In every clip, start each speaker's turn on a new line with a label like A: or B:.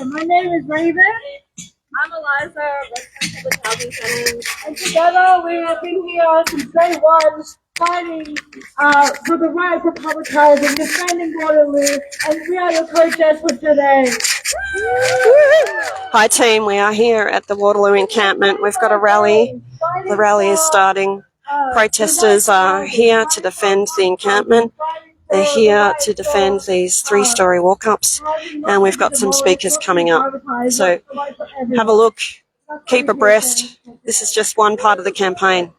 A: Hi, my name is Raven. I'm Eliza, resident of the housing tenants, and together we have been here since day one, fighting for the rights of public housing, defending Waterloo, and we are your co-chairs for today.
B: Hi team, we are here at the Waterloo encampment. We've got a rally. The rally is starting. Protesters are here to defend the encampment. They're here to defend these 3-story walk-ups, and we've got some speakers coming up. So have a look, keep abreast. This is just one part of the campaign.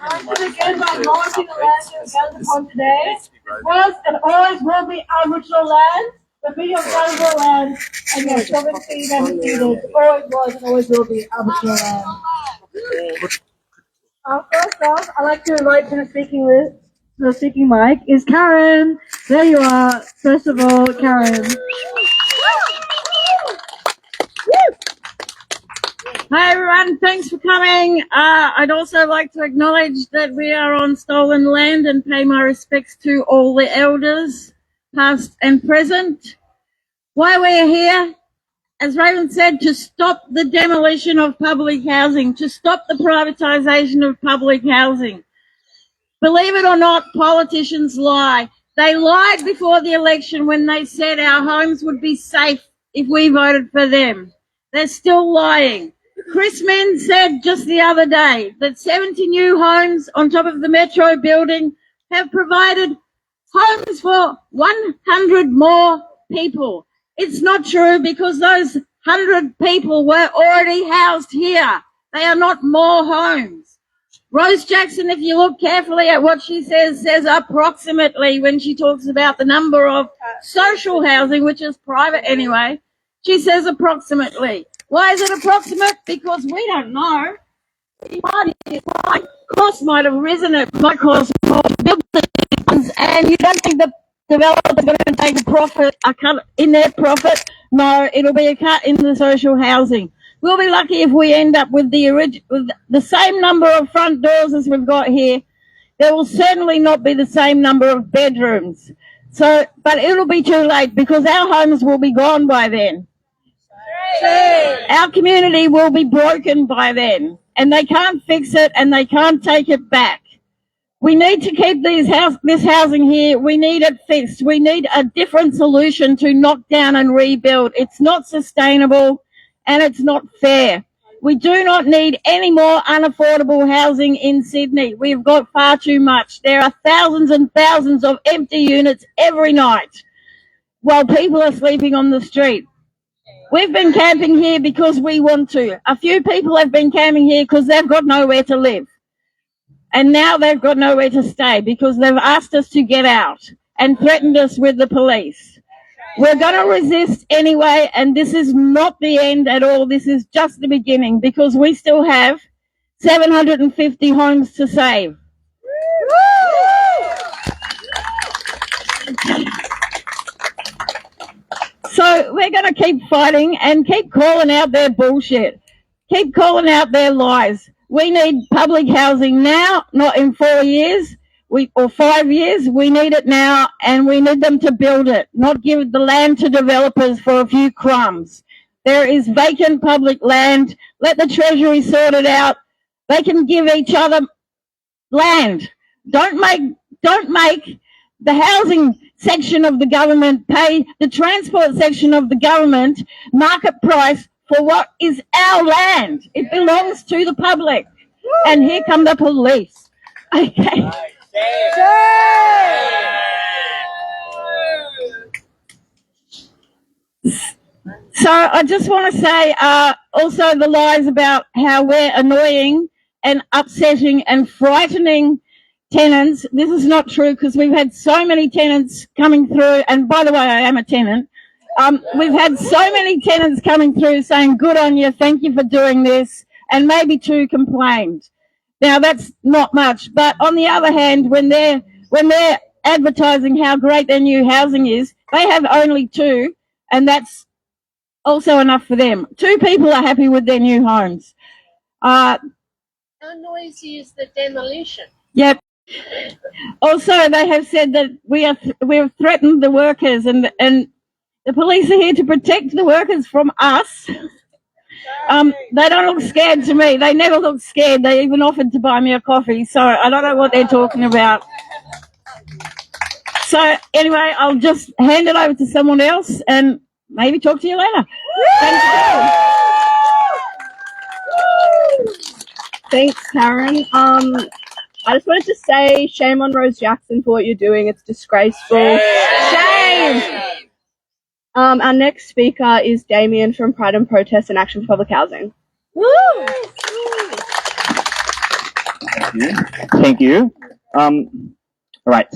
A: I'm going to begin by acknowledging the land we are gathered upon today. Was and always will be Aboriginal land, the be of valuable land, and your sovereignty never ceded. Always was and always will be Aboriginal land. First off, I'd like to invite to the speaking mic is Karen. There you are. First of all, Karen.
C: Hi everyone, thanks for coming. I'd also like to acknowledge that we are on stolen land and pay my respects to all the elders, past and present. Why we're here, as Raven said, to stop the demolition of public housing, to stop the privatisation of public housing. Believe it or not, politicians lie. They lied before the election when they said our homes would be safe if we voted for them. They're still lying. Chris Min said just the other day that 70 new homes on top of the Metro building have provided homes for 100 more people. It's not true because those 100 people were already housed here. They are not more homes. Rose Jackson, if you look carefully at what she says approximately when she talks about the number of social housing, which is private anyway. She says approximately. Why is it approximate? Because we don't know. Cost might have risen, it might cost more to build things, and you don't think the developer's going to take a profit, a cut in their profit? No, it'll be a cut in the social housing. We'll be lucky if we end up with the same number of front doors as we've got here. There will certainly not be the same number of bedrooms. So, but it'll be too late because our homes will be gone by then. Our community will be broken by then, and they can't fix it and they can't take it back. We need to keep this housing here. We need it fixed. We need a different solution to knock down and rebuild. It's not sustainable and it's not fair. We do not need any more unaffordable housing in Sydney. We've got far too much. There are thousands and thousands of empty units every night while people are sleeping on the street. We've been camping here because we want to. A few people have been camping here because they've got nowhere to live. And now they've got nowhere to stay because they've asked us to get out and threatened us with the police. We're going to resist anyway, and this is not the end at all. This is just the beginning because we still have 750 homes to save. So we're going to keep fighting and keep calling out their bullshit. Keep calling out their lies. We need public housing now, not in 4 years or 5 years. We need it now, and we need them to build it, not give the land to developers for a few crumbs. There is vacant public land. Let the Treasury sort it out. They can give each other land. Don't make the housing section of the government pay the transport section of the government market price for what is our land. It belongs to the public. And here come the police. Okay. So I just want to say also the lies about how we're annoying and upsetting and frightening tenants. This is not true because we've had so many tenants coming through. And by the way, I am a tenant. We've had so many tenants coming through saying, good on you, thank you for doing this, and maybe 2 complained. Now, that's not much. But on the other hand, when they're advertising how great their new housing is, they have only 2, and that's also enough for them. 2 people are happy with their new homes.
D: How noisy is the demolition?
C: Yep. Also, they have said that we have threatened the workers, and The police are here to protect the workers from us. They don't look scared to me. They never look scared. They even offered to buy me a coffee. So I don't know what they're talking about. So anyway, I'll just hand it over to someone else and maybe talk to you later.
E: Thanks, Karen. I just wanted to say shame on Rose Jackson for what you're doing. It's disgraceful. Shame! Our next speaker is Damien from Pride and Protest and Action for Public Housing.
F: Thank you. All right.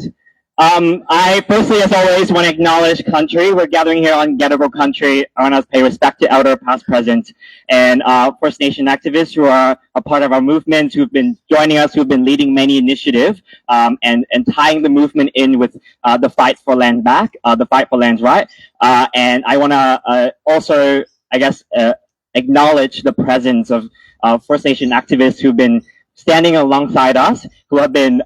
F: I personally, as always, want to acknowledge country. We're gathering here on Gadigal country. I want to pay respect to elder, past, present, and First Nation activists who are a part of our movement, who've been joining us, who've been leading many initiatives, and tying the movement in with the fight for land back, the fight for land's right. And I want to also, I guess, acknowledge the presence of First Nation activists who've been standing alongside us, who have been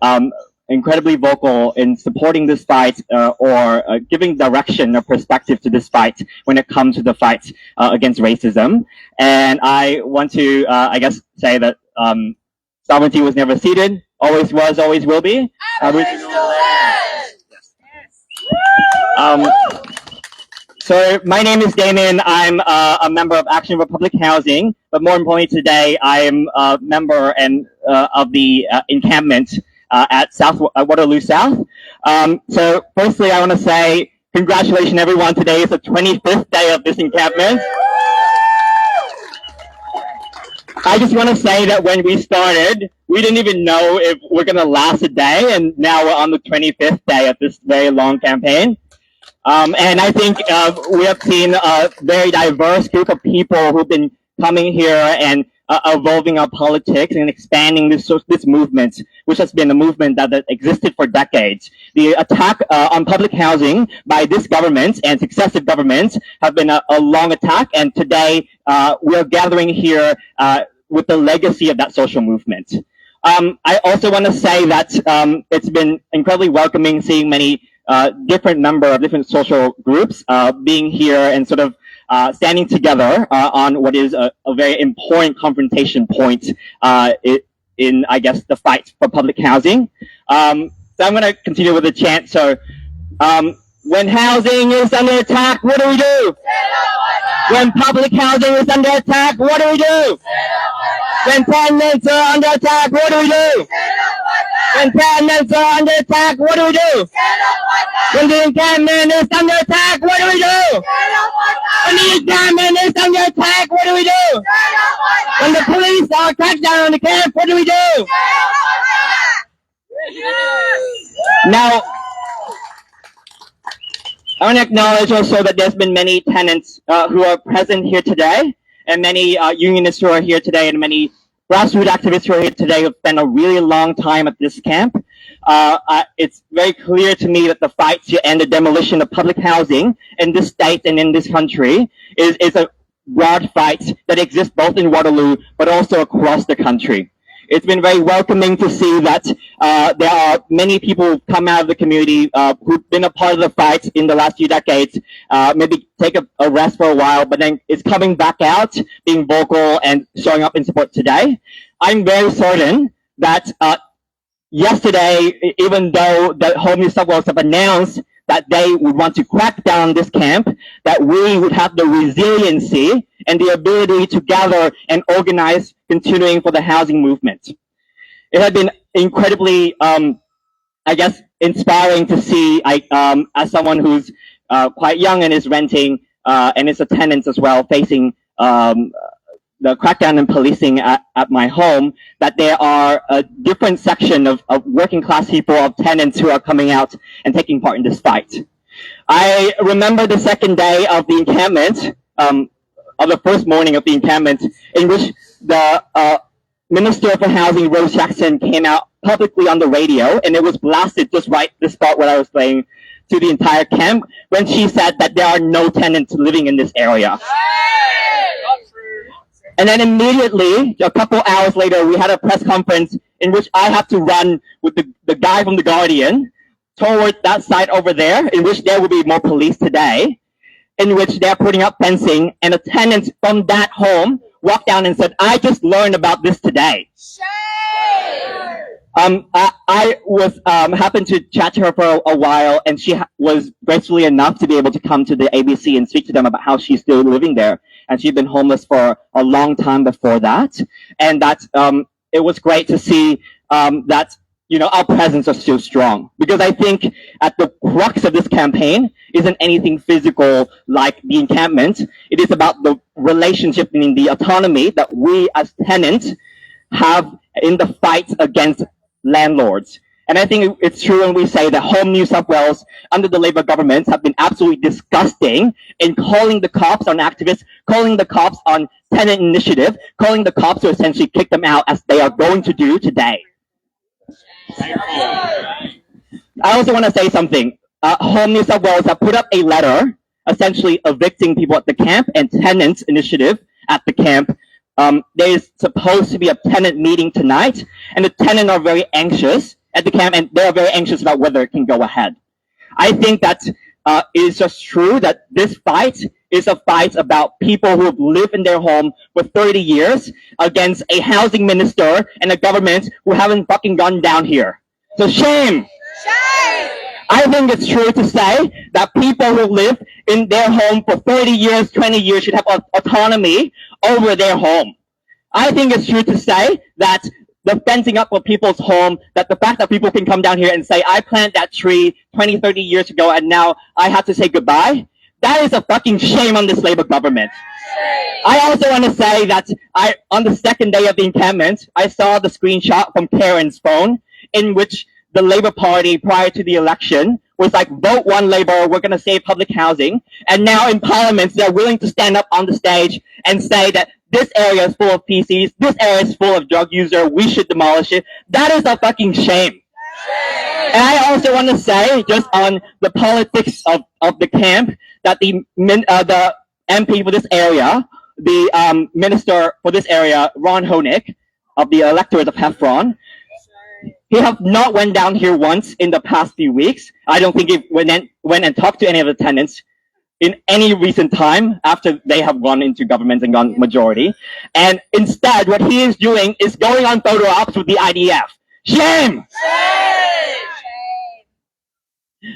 F: incredibly vocal in supporting this fight or giving direction or perspective to this fight when it comes to the fight against racism. And I want to, I guess, say that sovereignty was never ceded, always was, always will be. So my name is Damon. I'm a member of Action for Public Housing, but more importantly today, I am a member of the encampment at Waterloo South. So firstly, I want to say congratulations everyone. Today is the 25th day of this encampment. I just want to say that when we started, we didn't even know if we're going to last a day, and now we're on the 25th day of this very long campaign. And I think we have seen a very diverse group of people who've been coming here and evolving our politics and expanding this movement, which has been a movement that existed for decades. The attack on public housing by this government and successive governments have been a long attack, and today we are gathering here with the legacy of that social movement. I also want to say that it's been incredibly welcoming seeing many different number of different social groups being here and sort of standing together on what is a very important confrontation point in, I guess, the fight for public housing. So I'm going to continue with the chant. So, when housing is under attack, what do we do? When public housing is under attack, what do we do? When tenants are under attack, what do we do? When tenants are under attack, what do we do? When the encampment is under attack, what do we do? When the encampment is under attack, what do we do? When the police are cracked down on the camp, what do we do? Now, I want to acknowledge also that there's been many tenants who are present here today, and many unionists who are here today, and many grassroots activists who are here today who have spent a really long time at this camp. It's very clear to me that the fight to end the demolition of public housing in this state and in this country is a broad fight that exists both in Waterloo but also across the country. It's been very welcoming to see that there are many people who've come out of the community who've been a part of the fight in the last few decades, maybe take a rest for a while, but then it's coming back out, being vocal and showing up in support today. I'm very certain that yesterday, even though the Homes NSW have announced that they would want to crack down this camp, that we would have the resiliency and the ability to gather and organize continuing for the housing movement. It had been incredibly, I guess, inspiring to see, as someone who's quite young and is renting and is a tenant as well, facing the crackdown and policing at my home, that there are a different section of working class people, of tenants who are coming out and taking part in this fight. I remember the second day of the encampment, of the first morning of the encampment, in which the Minister for Housing, Rose Jackson, came out publicly on the radio, and it was blasted just right the spot where I was playing to the entire camp, when she said that there are no tenants living in this area. And then immediately, a couple hours later, we had a press conference in which I had to run with the guy from The Guardian toward that side over there, in which there will be more police today. in which they're putting up fencing, and a tenant from that home walked down and said, "I just learned about this today." I was happened to chat to her for a while, and she was gracefully enough to be able to come to the ABC and speak to them about how she's still living there, and she'd been homeless for a long time before that, and that it was great to see that our presence is still strong, because I think at the crux of this campaign isn't anything physical like the encampment. It is about the relationship and the autonomy that we as tenants have in the fight against landlords. And I think it's true when we say that Home New South Wales under the Labor government have been absolutely disgusting in calling the cops on activists, calling the cops on tenant initiative, calling the cops to essentially kick them out, as they are going to do today. I also want to say something. Home New South Wales have put up a letter essentially evicting people at the camp and tenants initiative at the camp. There is supposed to be a tenant meeting tonight, and the tenants are very anxious at the camp, and they're very anxious about whether it can go ahead. I think that it is just true that this fight is a fight about people who have lived in their home for 30 years against a housing minister and a government who haven't fucking gone down here. So shame! Shame! I think it's true to say that people who live in their home for 30 years, 20 years should have autonomy over their home. I think it's true to say that the fencing up of people's home, that the fact that people can come down here and say, "I planted that tree 20, 30 years ago and now I have to say goodbye," that is a fucking shame on this Labor government. I also want to say that on the second day of the encampment, I saw the screenshot from Karen's phone in which the Labor Party prior to the election was like, "Vote one Labor, we're going to save public housing." And now in Parliament, they're willing to stand up on the stage and say that this area is full of PCs, this area is full of drug users, we should demolish it. That is a fucking shame. And I also want to say, just on the politics of the camp, that the MP for this area, the minister for this area, Ron Honig, of the electorate of Heffron, he have not went down here once in the past few weeks. I don't think he went and talked to any of the tenants in any recent time after they have gone into government and gone majority. And instead, what he is doing is going on photo ops with the IDF. Shame! Shame!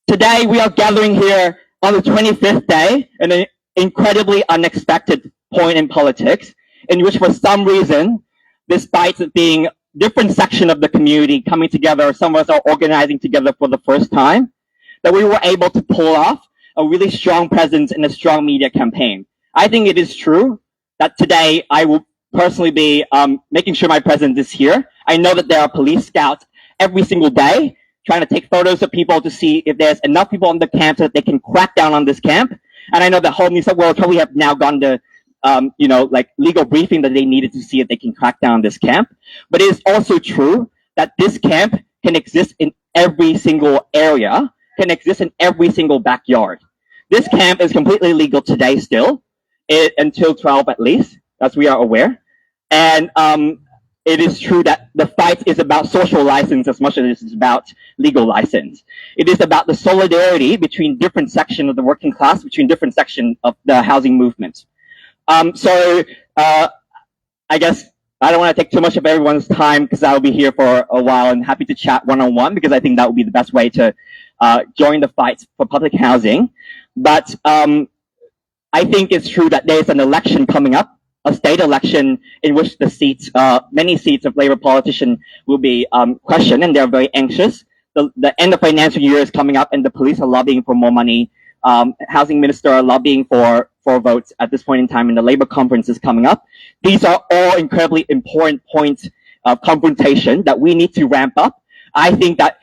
F: Today, we are gathering here on the 25th day, an incredibly unexpected point in politics, in which for some reason, despite it being different section of the community coming together, some of us are organizing together for the first time, that we were able to pull off a really strong presence in a strong media campaign. I think it is true that today I will personally be making sure my presence is here. I know that there are police scouts every single day trying to take photos of people to see if there's enough people on the camp so that they can crack down on this camp. And I know that Home New South Wales probably have now gone to like legal briefing that they needed to see if they can crack down on this camp. But it is also true that this camp can exist in every single area, can exist in every single backyard. This camp is completely legal today still, until 12 at least, as we are aware. And it is true that the fight is about social license as much as it is about legal license. It is about the solidarity between different sections of the working class, between different sections of the housing movement. So I guess I don't want to take too much of everyone's time because I'll be here for a while and happy to chat one-on-one because I think that would be the best way to join the fight for public housing. But I think it's true that there's an election coming up, a state election in which the seats, many seats of Labour politicians will be questioned, and they're very anxious. The end of financial year is coming up, and the police are lobbying for more money. Housing minister are lobbying for votes at this point in time, and the Labour conference is coming up. These are all incredibly important points of confrontation that we need to ramp up. I think that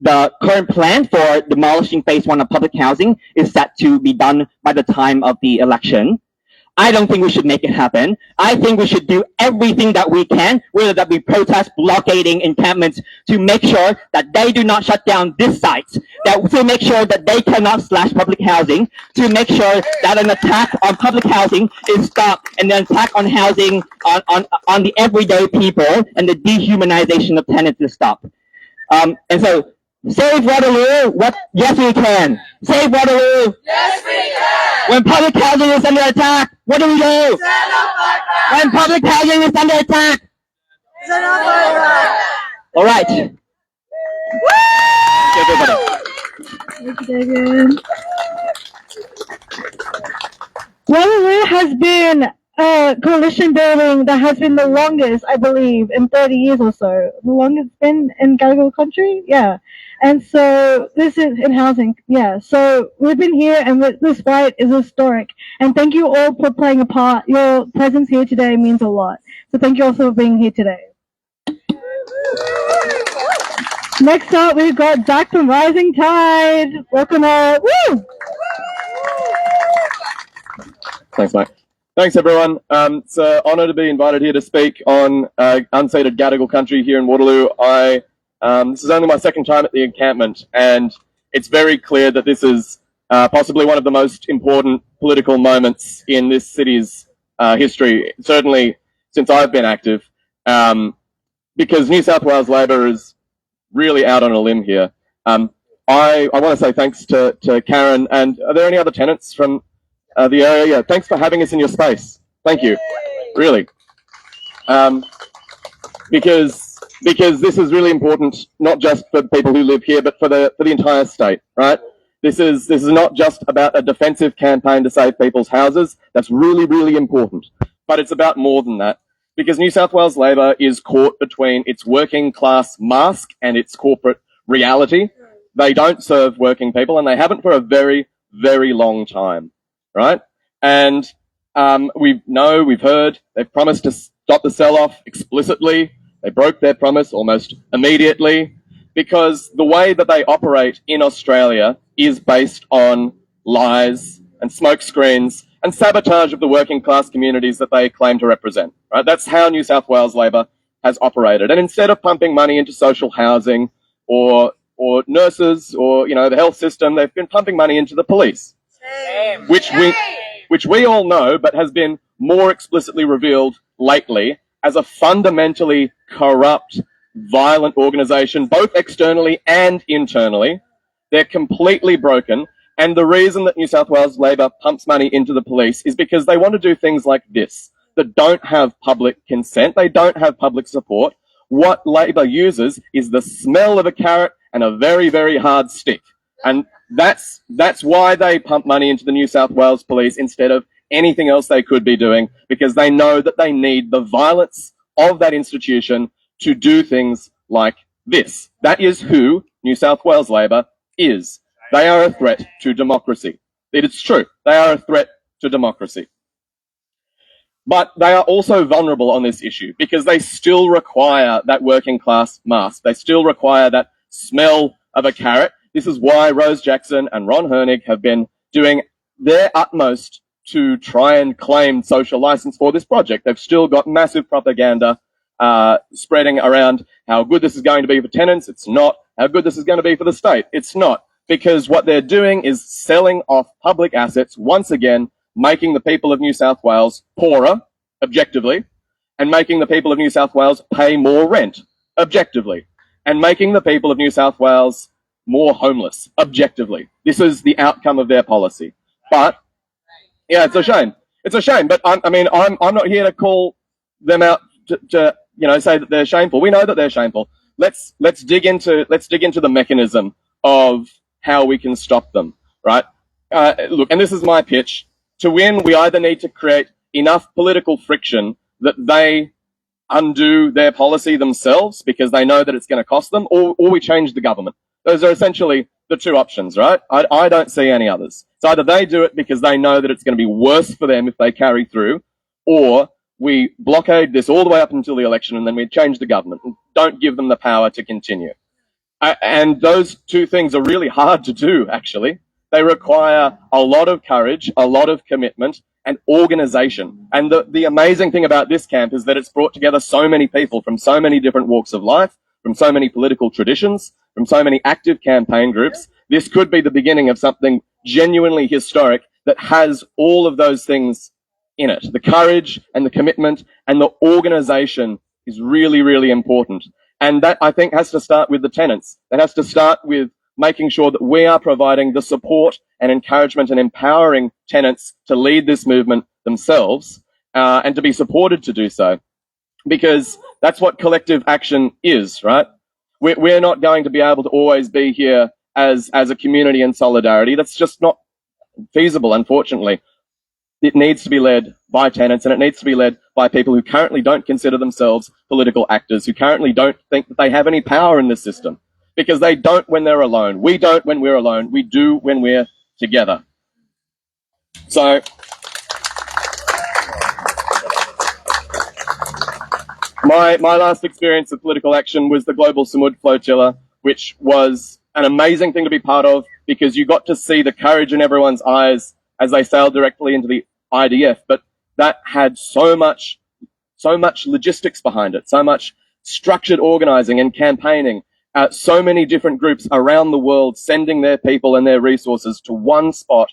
F: the current plan for demolishing phase 1 of public housing is set to be done by the time of the election. I don't think we should make it happen. I think we should do everything that we can, whether that be protest, blockading, encampments, to make sure that they do not shut down this site, to make sure that they cannot slash public housing, to make sure that an attack on public housing is stopped, and an attack on housing, on the everyday people, and the dehumanization of tenants is stopped. And so Save Waterloo. What? Yes, we can. Save Waterloo.
A: Yes, we can.
F: When public housing is under attack, what do we do?
A: Stand up like that.
F: When public housing is under attack.
A: Stand up like that.
F: All right. Everybody.
E: Thank you, David. Waterloo has been a coalition building that has been the longest, I believe, in 30 years or so. The longest been in Gadigal country? Yeah. And so this is in housing. Yeah. So we've been here and this fight is historic. And thank you all for playing a part. Your presence here today means a lot. So thank you also for being here today. Next up, we've got Zach from Rising Tide. Welcome all. Woo!
G: Thanks, mate. Thanks, everyone. It's an honour to be invited here to speak on unceded Gadigal country here in Waterloo. This is only my second time at the encampment, and it's very clear that this is possibly one of the most important political moments in this city's history, certainly since I've been active, because New South Wales Labor is really out on a limb here. I want to say thanks to Karen, and are there any other tenants from the area? Yeah, thanks for having us in your space. Thank you, really, because this is really important, not just for people who live here, but for the entire state, right? This is not just about a defensive campaign to save people's houses. That's really, really important, but it's about more than that, because New South Wales Labor is caught between its working class mask and its corporate reality. They don't serve working people, and they haven't for a very, very long time. Right? And we've heard, they've promised to stop the sell-off explicitly. They broke their promise almost immediately, because the way that they operate in Australia is based on lies and smokescreens and sabotage of the working class communities that they claim to represent. Right? That's how New South Wales Labor has operated. And instead of pumping money into social housing or nurses or, the health system, they've been pumping money into the police. Which we all know, but has been more explicitly revealed lately as a fundamentally corrupt, violent organisation, both externally and internally. They're completely broken, and the reason that New South Wales Labor pumps money into the police is because they want to do things like this that don't have public consent, they don't have public support. What Labor uses is the smell of a carrot and a very, very hard stick. And that's why they pump money into the New South Wales Police instead of anything else they could be doing, because they know that they need the violence of that institution to do things like this. That is who New South Wales Labor is. They are a threat to democracy. It's true. They are a threat to democracy. But they are also vulnerable on this issue because they still require that working class mask. They still require that smell of a carrot. This is why Rose Jackson and Ron Hernig have been doing their utmost to try and claim social license for this project. They've still got massive propaganda spreading around how good this is going to be for tenants. It's not. How good this is going to be for the state. It's not. Because what they're doing is selling off public assets once again, making the people of New South Wales poorer, objectively, and making the people of New South Wales pay more rent, objectively, and making the people of New South Wales more homeless, objectively. This is the outcome of their policy. But, yeah, it's a shame. It's a shame, but I'm not here to call them out to say that they're shameful. We know that they're shameful. Let's dig into the mechanism of how we can stop them, right? Look, and this is my pitch. To win, we either need to create enough political friction that they undo their policy themselves because they know that it's going to cost them, or we change the government. Those are essentially the two options, right? I don't see any others. So either they do it because they know that it's going to be worse for them if they carry through, or we blockade this all the way up until the election and then we change the government and don't give them the power to continue. And those two things are really hard to do, actually. They require a lot of courage, a lot of commitment, and organisation. And the amazing thing about this camp is that it's brought together so many people from so many different walks of life, from so many political traditions, from so many active campaign groups. This could be the beginning of something genuinely historic that has all of those things in it. The courage and the commitment and the organisation is really, really important. And that, I think, has to start with the tenants. That has to start with making sure that we are providing the support and encouragement and empowering tenants to lead this movement themselves, and to be supported to do so. Because that's what collective action is, right? We're not going to be able to always be here as a community in solidarity. That's just not feasible, unfortunately. It needs to be led by tenants, and it needs to be led by people who currently don't consider themselves political actors, who currently don't think that they have any power in this system, because they don't when they're alone. We don't when we're alone. We do when we're together. So my last experience of political action was the Global Samud Flotilla, which was an amazing thing to be part of, because you got to see the courage in everyone's eyes as they sailed directly into the IDF, but that had so much logistics behind it, so much structured organizing and campaigning, so many different groups around the world sending their people and their resources to one spot,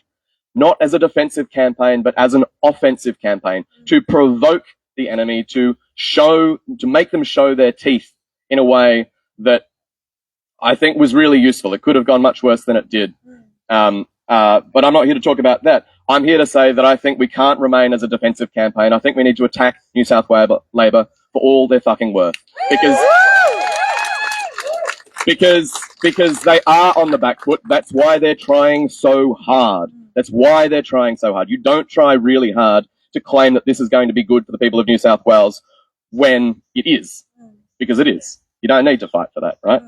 G: not as a defensive campaign, but as an offensive campaign, to provoke the enemy, to make them show their teeth in a way that I think was really useful. It could have gone much worse than it did. But I'm not here to talk about that. I'm here to say that I think we can't remain as a defensive campaign. I think we need to attack New South Wales Labor for all their fucking worth. Because they are on the back foot. That's why they're trying so hard. You don't try really hard to claim that this is going to be good for the people of New South Wales when it is. Because it is. You don't need to fight for that, right?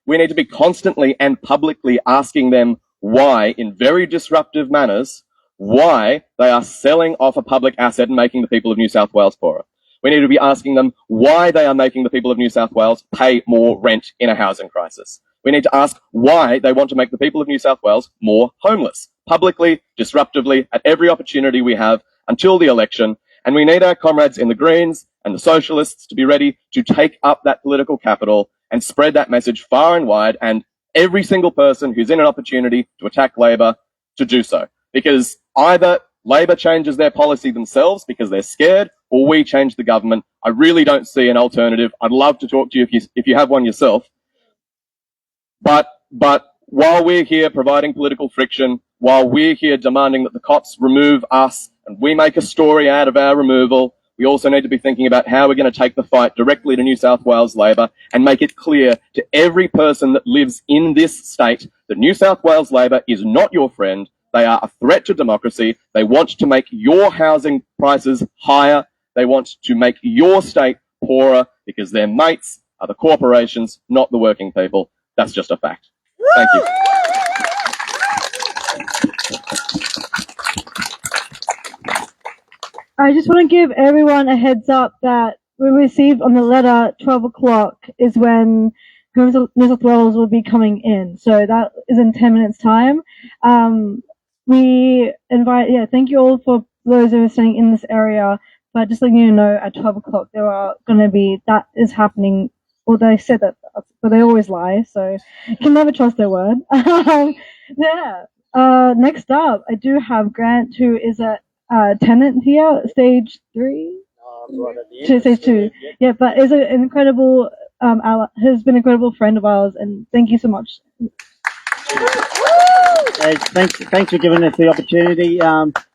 G: We need to be constantly and publicly asking them why, in very disruptive manners, why they are selling off a public asset and making the people of New South Wales poorer. We need to be asking them why they are making the people of New South Wales pay more rent in a housing crisis. We need to ask why they want to make the people of New South Wales more homeless, publicly, disruptively, at every opportunity we have until the election. And we need our comrades in the Greens and the Socialists to be ready to take up that political capital and spread that message far and wide, and every single person who's in an opportunity to attack Labor to do so. Because either Labor changes their policy themselves because they're scared, or we change the government. I really don't see an alternative. I'd love to talk to you if you have one yourself. But while we're here providing political friction, while we're here demanding that the cops remove us and we make a story out of our removal, we also need to be thinking about how we're going to take the fight directly to New South Wales Labor and make it clear to every person that lives in this state that New South Wales Labor is not your friend. They are a threat to democracy. They want to make your housing prices higher. They want to make your state poorer because their mates are the corporations, not the working people. That's just a fact. Thank you.
A: I just want to give everyone a heads up that we received on the letter 12 o'clock is when Homes NSW will be coming in. So that is in 10 minutes time. Thank you all for those who are staying in this area. But just letting you know, at 12 o'clock, that is happening. Well, they said that, but they always lie. So you can never trust their word. Next up, I do have Grant, who is a tenant here, stage 3. Stage 2. Yeah, but is an incredible has been an incredible friend of ours, and thank you so much.
H: Thanks for giving us the opportunity.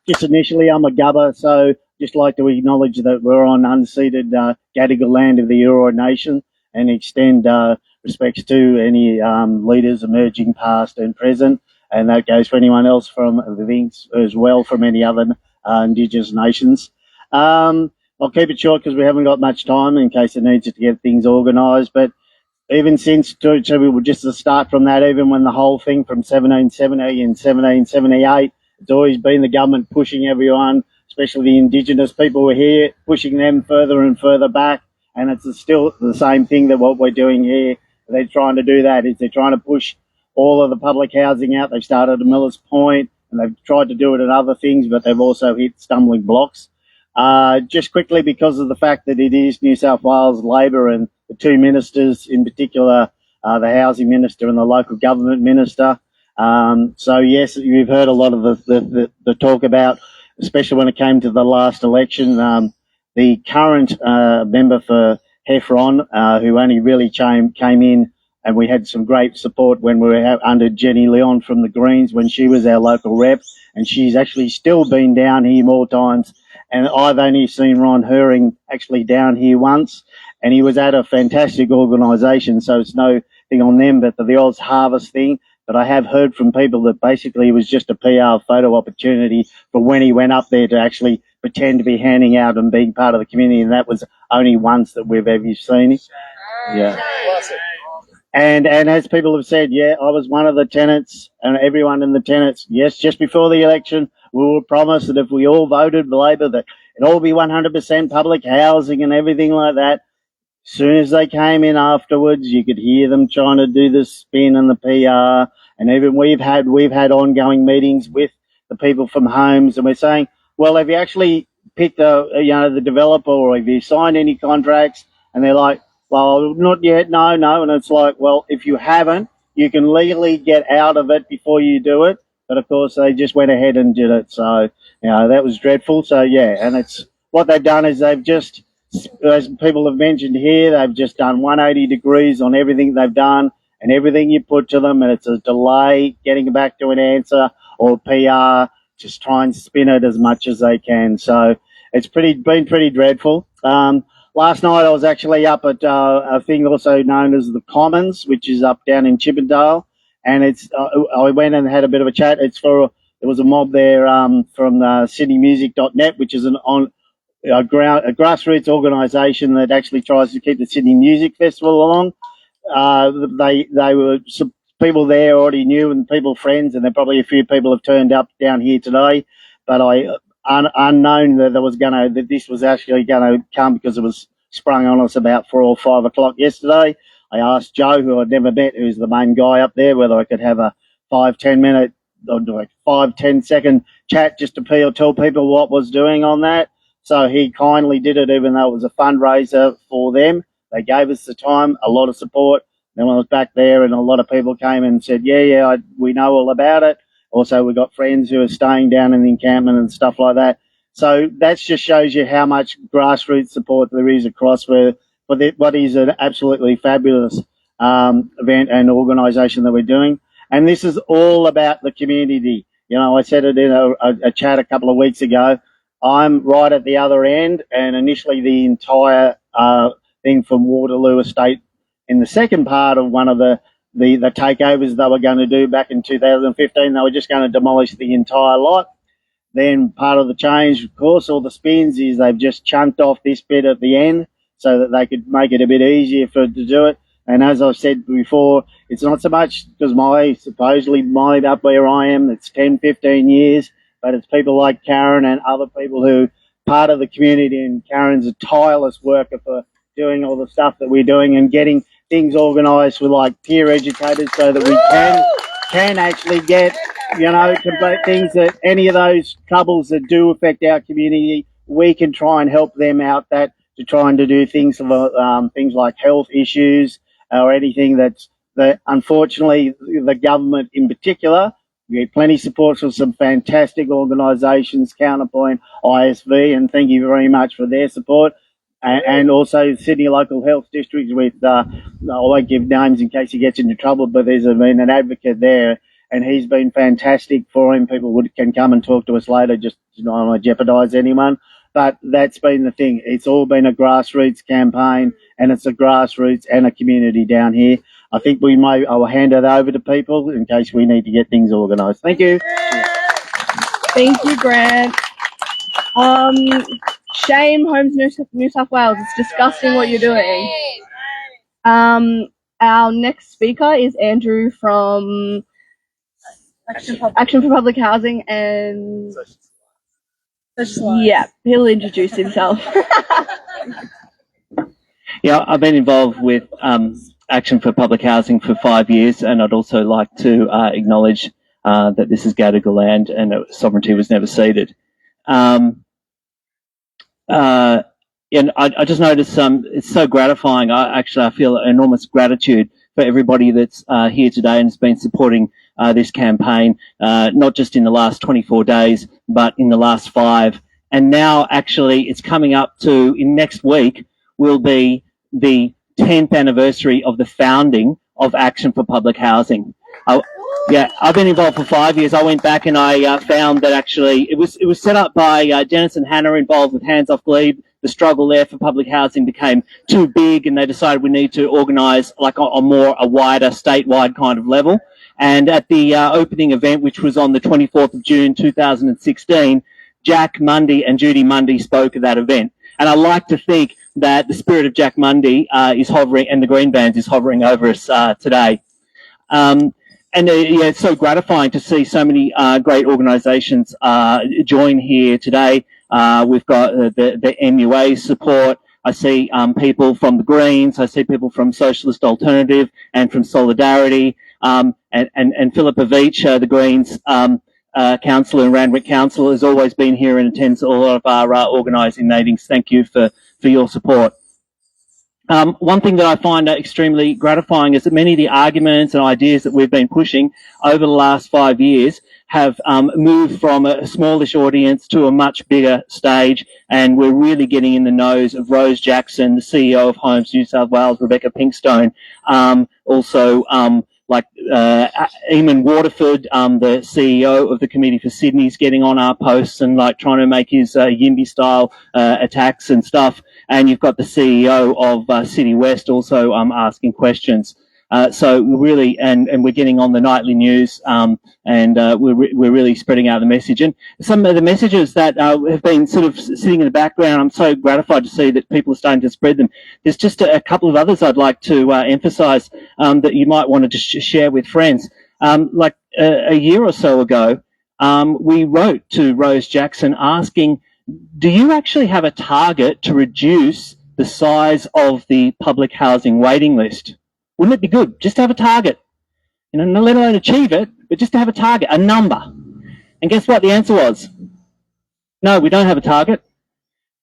H: Just initially, I'm a gubber, so just like to acknowledge that we're on unceded Gadigal land of the Eora Nation, and extend respects to any leaders emerging past and present, and that goes for anyone else from as well from any other Indigenous nations. I'll keep it short because we haven't got much time in case it needs to get things organised. But even since, so we were just to start from that, even when the whole thing from 1770 and 1778, it's always been the government pushing everyone, especially the Indigenous people were here, pushing them further and further back. And it's still the same thing that what we're doing here. They're trying to do that, is they're trying to push all of the public housing out. They've started at Millers Point, and they've tried to do it at other things, but they've also hit stumbling blocks. Just quickly, because of the fact that it is New South Wales Labor and the two ministers, in particular, the housing minister and the local government minister. So yes, you've heard a lot of the talk about, especially when it came to the last election, the current member for Heffron, who only really came in, and we had some great support when we were under Jenny Leon from the Greens when she was our local rep, and she's actually still been down here more times. And I've only seen Ron Herring actually down here once, and he was at a fantastic organisation, so it's no thing on them, but the Oz Harvest thing. But I have heard from people that basically it was just a PR photo opportunity for when he went up there to actually pretend to be handing out and being part of the community, and that was only once that we've ever seen it. Yeah. And as people have said, yeah, I was one of the tenants, and everyone in the tenants, yes, just before the election, we were promised that if we all voted for Labor, that it'd all be 100% public housing and everything like that. As soon as they came in afterwards, you could hear them trying to do the spin and the PR. And even we've had ongoing meetings with the people from Homes, and we're saying, well, have you actually picked the developer, or have you signed any contracts? And they're like, well, not yet, no. And it's like, well, if you haven't, you can legally get out of it before you do it. But of course, they just went ahead and did it. So, that was dreadful. So, yeah, and it's what they've done is they've just, as people have mentioned here, they've just done 180 degrees on everything they've done and everything you put to them, and it's a delay getting back to an answer or PR, just try and spin it as much as they can. So it's been pretty dreadful. Last night I was actually up at a thing also known as the Commons, which is up down in Chippendale, and it's I went and had a bit of a chat. There was a mob there from sydneymusic.net, which is a grassroots organisation that actually tries to keep the Sydney Music Festival along. They were some people there already knew, and people friends, and there probably a few people have turned up down here today, but unknown that this was actually going to come, because it was sprung on us about 4 or 5 o'clock yesterday. I asked Joe, who I'd never met, who's the main guy up there, whether I could have a 5-10 minute or 5-10 second chat just to tell people what was doing on that. So he kindly did it, even though it was a fundraiser for them. They gave us the time, a lot of support. Then I was back there, and a lot of people came and said, we know all about it. Also, we've got friends who are staying down in the encampment and stuff like that. So that just shows you how much grassroots support there is across for what is an absolutely fabulous event and organisation that we're doing. And this is all about the community. I said it in a chat a couple of weeks ago. I'm right at the other end, and initially the entire thing from Waterloo Estate, in the second part of one of the takeovers they were going to do back in 2015, they were just going to demolish the entire lot. Then part of the change, of course, all the spins is they've just chunked off this bit at the end so that they could make it a bit easier to do it. And as I've said before, it's not so much because my up where I am, it's 10, 15 years, but it's people like Karen and other people who part of the community, and Karen's a tireless worker for doing all the stuff that we're doing and getting things organised with like peer educators so that we can actually get, complete things that any of those troubles that do affect our community, we can try and help them out to trying to do things like health issues or anything that unfortunately the government in particular. We get plenty of support from some fantastic organisations, Counterpoint, ISV, and thank you very much for their support. And also Sydney Local Health District with, I won't give names in case he gets into trouble, but there's been an advocate there, and he's been fantastic for him. People can come and talk to us later, just I don't want to jeopardise anyone. But that's been the thing. It's all been a grassroots campaign, and it's a grassroots and a community down here. I think I will hand it over to people in case we need to get things organised. Thank you.
E: Thank you, Grant. Shame, Homes New South Wales. It's disgusting what you're doing. Our next speaker is Andrew from Action for Public Housing and yeah, he'll introduce himself.
F: Yeah, I've been involved with Action for Public Housing for 5 years, and I'd also like to acknowledge that this is Gadigal land and sovereignty was never ceded. And I just noticed it's so gratifying. I feel enormous gratitude for everybody that's here today and has been supporting this campaign, not just in the last 24 days, but in the last 5. And now actually it's coming up to, in next week, will be the 10th anniversary of the founding of Action for Public Housing. I've been involved for 5 years. I went back and I found that actually it was set up by Dennis and Hannah, involved with Hands Off Glebe. The struggle there for public housing became too big, and they decided we need to organise like a wider statewide kind of level. And at the opening event, which was on the 24th of June 2016, Jack Mundy and Judy Mundy spoke at that event. And I like to think that the spirit of Jack Mundy is hovering, and the Green Bands is hovering over us today. It's so gratifying to see so many great organisations join here today. We've got the MUA support. I see people from the Greens. I see people from Socialist Alternative and from Solidarity. And Philippa Veach, the Greens councillor and Randwick councillor, has always been here and attends all of our organising meetings. Thank you for your support. One thing that I find extremely gratifying is that many of the arguments and ideas that we've been pushing over the last 5 years have moved from a smallish audience to a much bigger stage, and we're really getting in the nose of Rose Jackson, the CEO of Homes New South Wales, Rebecca Pinkstone, Eamon Waterford, the CEO of the Committee for Sydney's getting on our posts and like trying to make his Yimby style attacks and stuff. And you've got the CEO of City West also asking questions. So we're really, and we're getting on the nightly news, and we're really spreading out the message. And some of the messages that have been sort of sitting in the background, I'm so gratified to see that people are starting to spread them. There's just a couple of others I'd like to emphasise that you might want to just share with friends. A year or so ago, we wrote to Rose Jackson asking, do you actually have a target to reduce the size of the public housing waiting list? Wouldn't it be good just to have a target? You know, not let alone achieve it, but just to have a target, a number. And guess what the answer was? No, we don't have a target,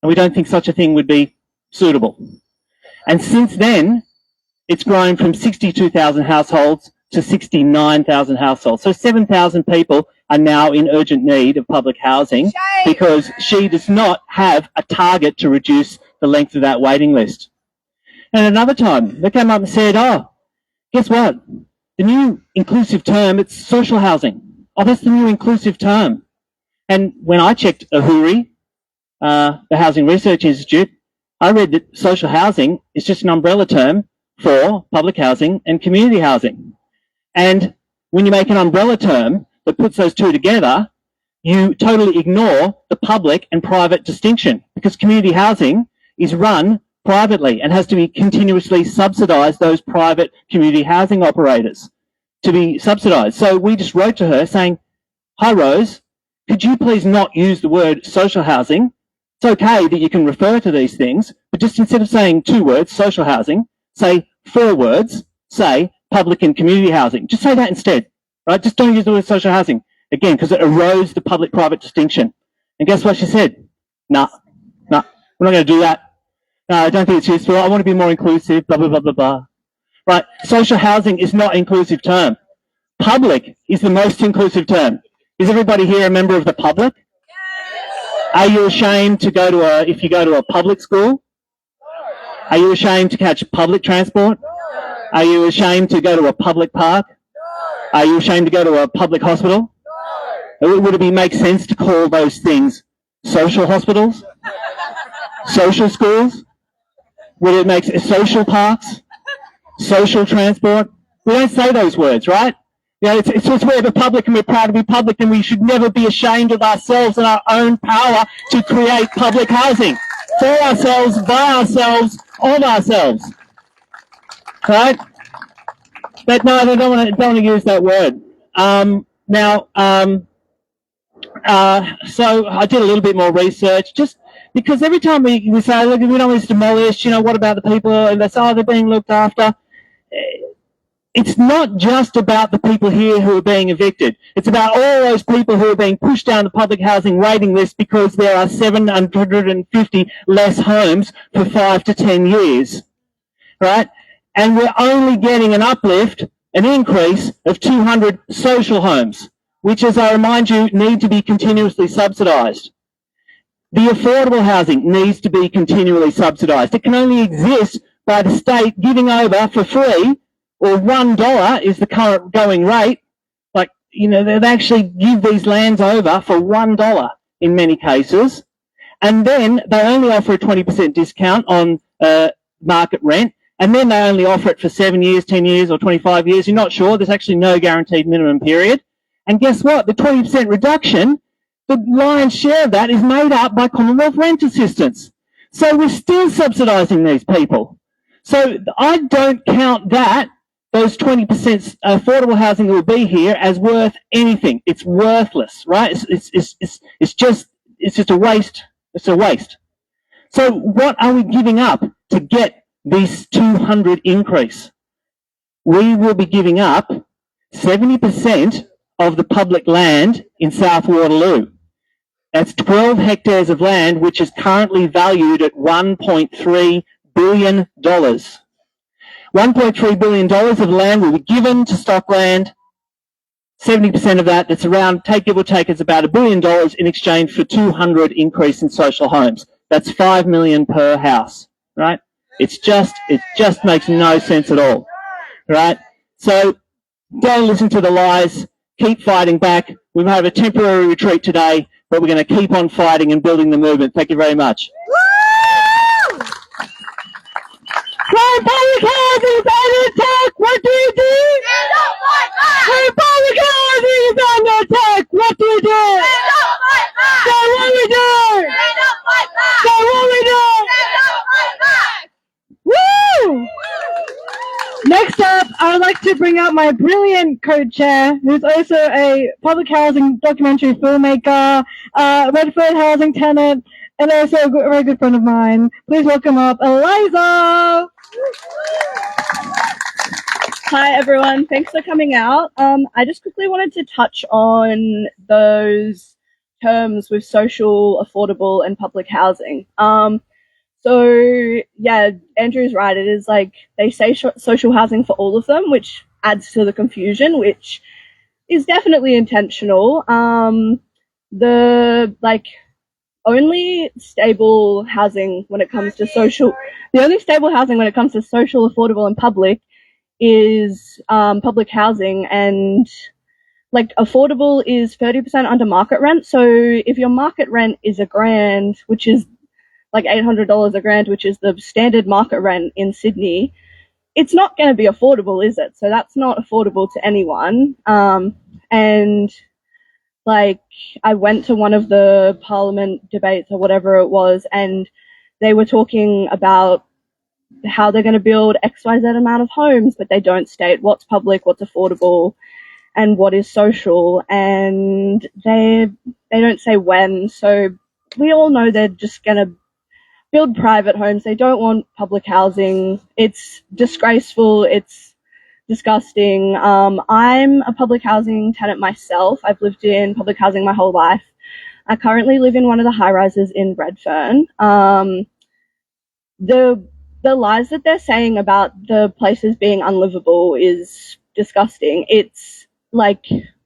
F: and we don't think such a thing would be suitable. And since then, it's grown from 62,000 households to 69,000 households. So 7,000 people are now in urgent need of public housing because she does not have a target to reduce the length of that waiting list. And another time, they came up and said, oh, guess what? The new inclusive term, it's social housing. Oh, that's the new inclusive term. And when I checked AHURI, the Housing Research Institute, I read that social housing is just an umbrella term for public housing and community housing. And when you make an umbrella term that puts those two together, you totally ignore the public and private distinction, because community housing is run privately and has to be continuously subsidised, those private community housing operators to be subsidised. So we just wrote to her saying, hi Rose, could you please not use the word social housing? It's okay that you can refer to these things, but just instead of saying 2 words, social housing, say 4 words, say public and community housing. Just say that instead, right? Just don't use the word social housing, again, because it erodes the public-private distinction. And guess what she said? No, we're not going to do that. No, I don't think it's useful. I want to be more inclusive, blah, blah, blah, blah, blah. Right, social housing is not an inclusive term. Public is the most inclusive term. Is everybody here a member of the public? Are you ashamed to go to if you go to a public school? Are you ashamed to catch public transport? Are you ashamed to go to a public park? Are you ashamed to go to a public hospital? Would it make sense to call those things social hospitals? Social schools? Would it make social parks? Social transport? We don't say those words, right? You know, it's just we're the public and we're proud to be public, and we should never be ashamed of ourselves and our own power to create public housing for ourselves, by ourselves, of ourselves. Right? But no, they don't want to use that word. So I did a little bit more research, just because every time we say, look, we don't want this demolished, you know, what about the people? And they say, oh, they're being looked after. It's not just about the people here who are being evicted. It's about all those people who are being pushed down the public housing waiting list because there are 750 less homes for 5 to 10 years, right? And we're only getting an uplift, an increase of 200 social homes, which, as I remind you, need to be continuously subsidised. The affordable housing needs to be continually subsidised. It can only exist by the state giving over for free, or $1 is the current going rate. Like, you know, they actually give these lands over for $1 in many cases. And then they only offer a 20% discount on market rent. And then they only offer it for 7 years, 10 years, or 25 years. You're not sure. There's actually no guaranteed minimum period. And guess what? The 20% reduction, the lion's share of that is made up by Commonwealth rent assistance. So we're still subsidising these people. So I don't count that, those 20% affordable housing that will be here, as worth anything. It's worthless, right? It's just a waste. It's a waste. So what are we giving up to get this 200 increase? We will be giving up 70% of the public land in South Waterloo. That's 12 hectares of land, which is currently valued at $1.3 billion. $1.3 billion of land will be given to Stockland. 70% of that, that's around, give or take, it's about $1 billion in exchange for 200 increase in social homes. That's $5 million per house, right? It just makes no sense at all, right? So don't listen to the lies. Keep fighting back. We may have a temporary retreat today, but we're going to keep on fighting and building the movement. Thank you very much. When public housing is under attack, what do you do? Stand up, fight back! When public housing is under attack, what do you do? Stand up, fight back! So what we do? Stand up, fight back! So what we do? Stand up, fight back! Woo!
A: Next up, I would like to bring out my brilliant co-chair, who's also a public housing documentary filmmaker, Redford housing tenant, and also a very good friend of mine. Please welcome up Eliza!
E: Hi everyone, thanks for coming out. I just quickly wanted to touch on those terms with social, affordable, and public housing. So yeah, Andrew's right. It is like they say social housing for all of them, which adds to the confusion, which is definitely intentional. The only stable housing when it comes to social, affordable, and public is public housing, and affordable is 30% under market rent. So if your market rent is $1,000, which is $800 a grand, which is the standard market rent in Sydney, it's not going to be affordable, is it? So that's not affordable to anyone. And I went to one of the parliament debates or whatever it was, and they were talking about how they're going to build XYZ amount of homes, but they don't state what's public, what's affordable, and what is social, and they don't say when. So we all know they're just going to build private homes. They don't want public housing. It's disgraceful. It's disgusting. I'm a public housing tenant myself. I've lived in public housing my whole life. I currently live in one of the high rises in Redfern. The lies that they're saying about the places being unlivable is disgusting. It's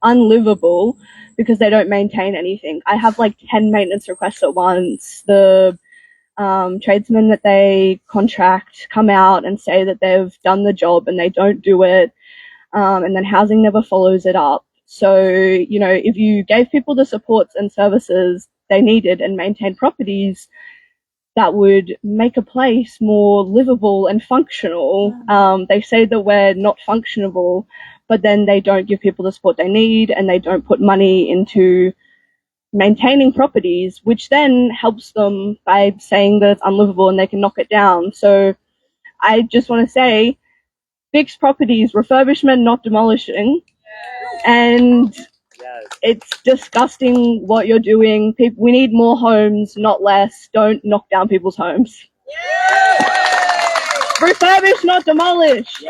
E: unlivable because they don't maintain anything. I have 10 maintenance requests at once. The tradesmen that they contract come out and say that they've done the job and they don't do it, and then housing never follows it up. So, if you gave people the supports and services they needed and maintained properties, that would make a place more livable and functional. They say that we're not functionable, but then they don't give people the support they need, and they don't put money into maintaining properties, which then helps them by saying that it's unlivable and they can knock it down. So I just want to say, fix properties, refurbishment, not demolishing. And it's disgusting what you're doing. We need more homes, not less. Don't knock down people's homes. Refurbish, not demolish.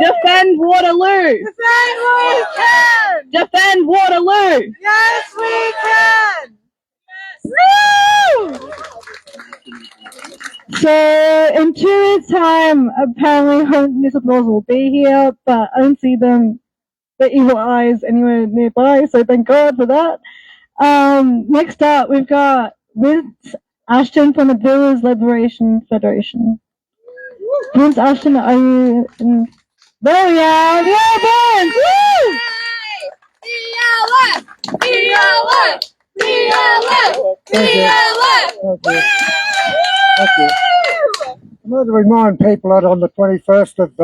E: Defend Waterloo.
A: Defend what we can!
E: Defend Waterloo.
A: Yes, we can! Woo! So, in 2 years' time, apparently Homes NSW will be here, but I don't see them, the evil eyes, anywhere nearby, so thank God for that. Next up, we've got with
I: Ashton from the Builders Liberation Federation. Prince Ashton, are you in? There we are! Yeah, Prince! Woo!
A: BLF! BLF! BLF! BLF!
J: Thank you. I want to remind people that on the 21st of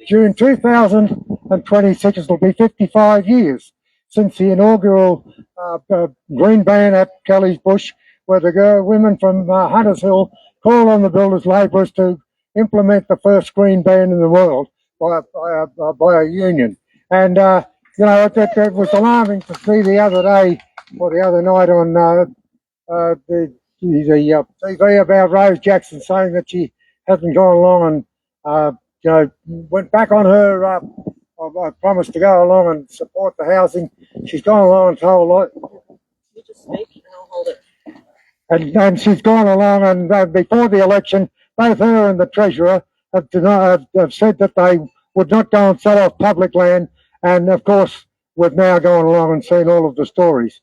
J: June 2026, it'll be 55 years since the inaugural green ban at Kelly's Bush, where the women from Hunters Hill called on the builders' labourers to implement the first green ban in the world by a union. And, it was alarming to see the other day, or the other night on the TV about Rose Jackson saying that she hasn't gone along and went back on her promise to go along and support the housing. She's gone along and told you just speak and I'll hold it. And she's gone along and before the election, both her and the Treasurer have said that they would not go and sell off public land. And of course, we've now gone along and seen all of the stories.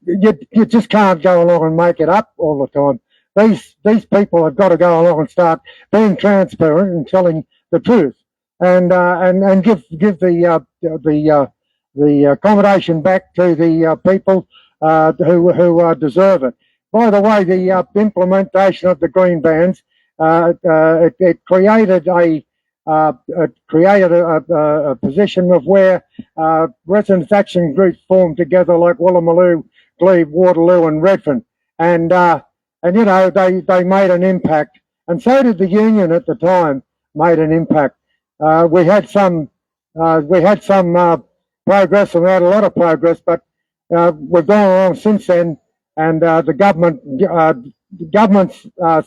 J: You just can't go along and make it up all the time. These people have got to go along and start being transparent and telling the truth, and give the accommodation back to the people who deserve it. By the way, the implementation of the green bans it created a position of where residents' action groups formed together, like Woolloomooloo, Glebe, Waterloo, and Redfern, and they made an impact, and so did the union at the time. Made an impact. We had some progress, and we had a lot of progress, but we've gone along since then, and the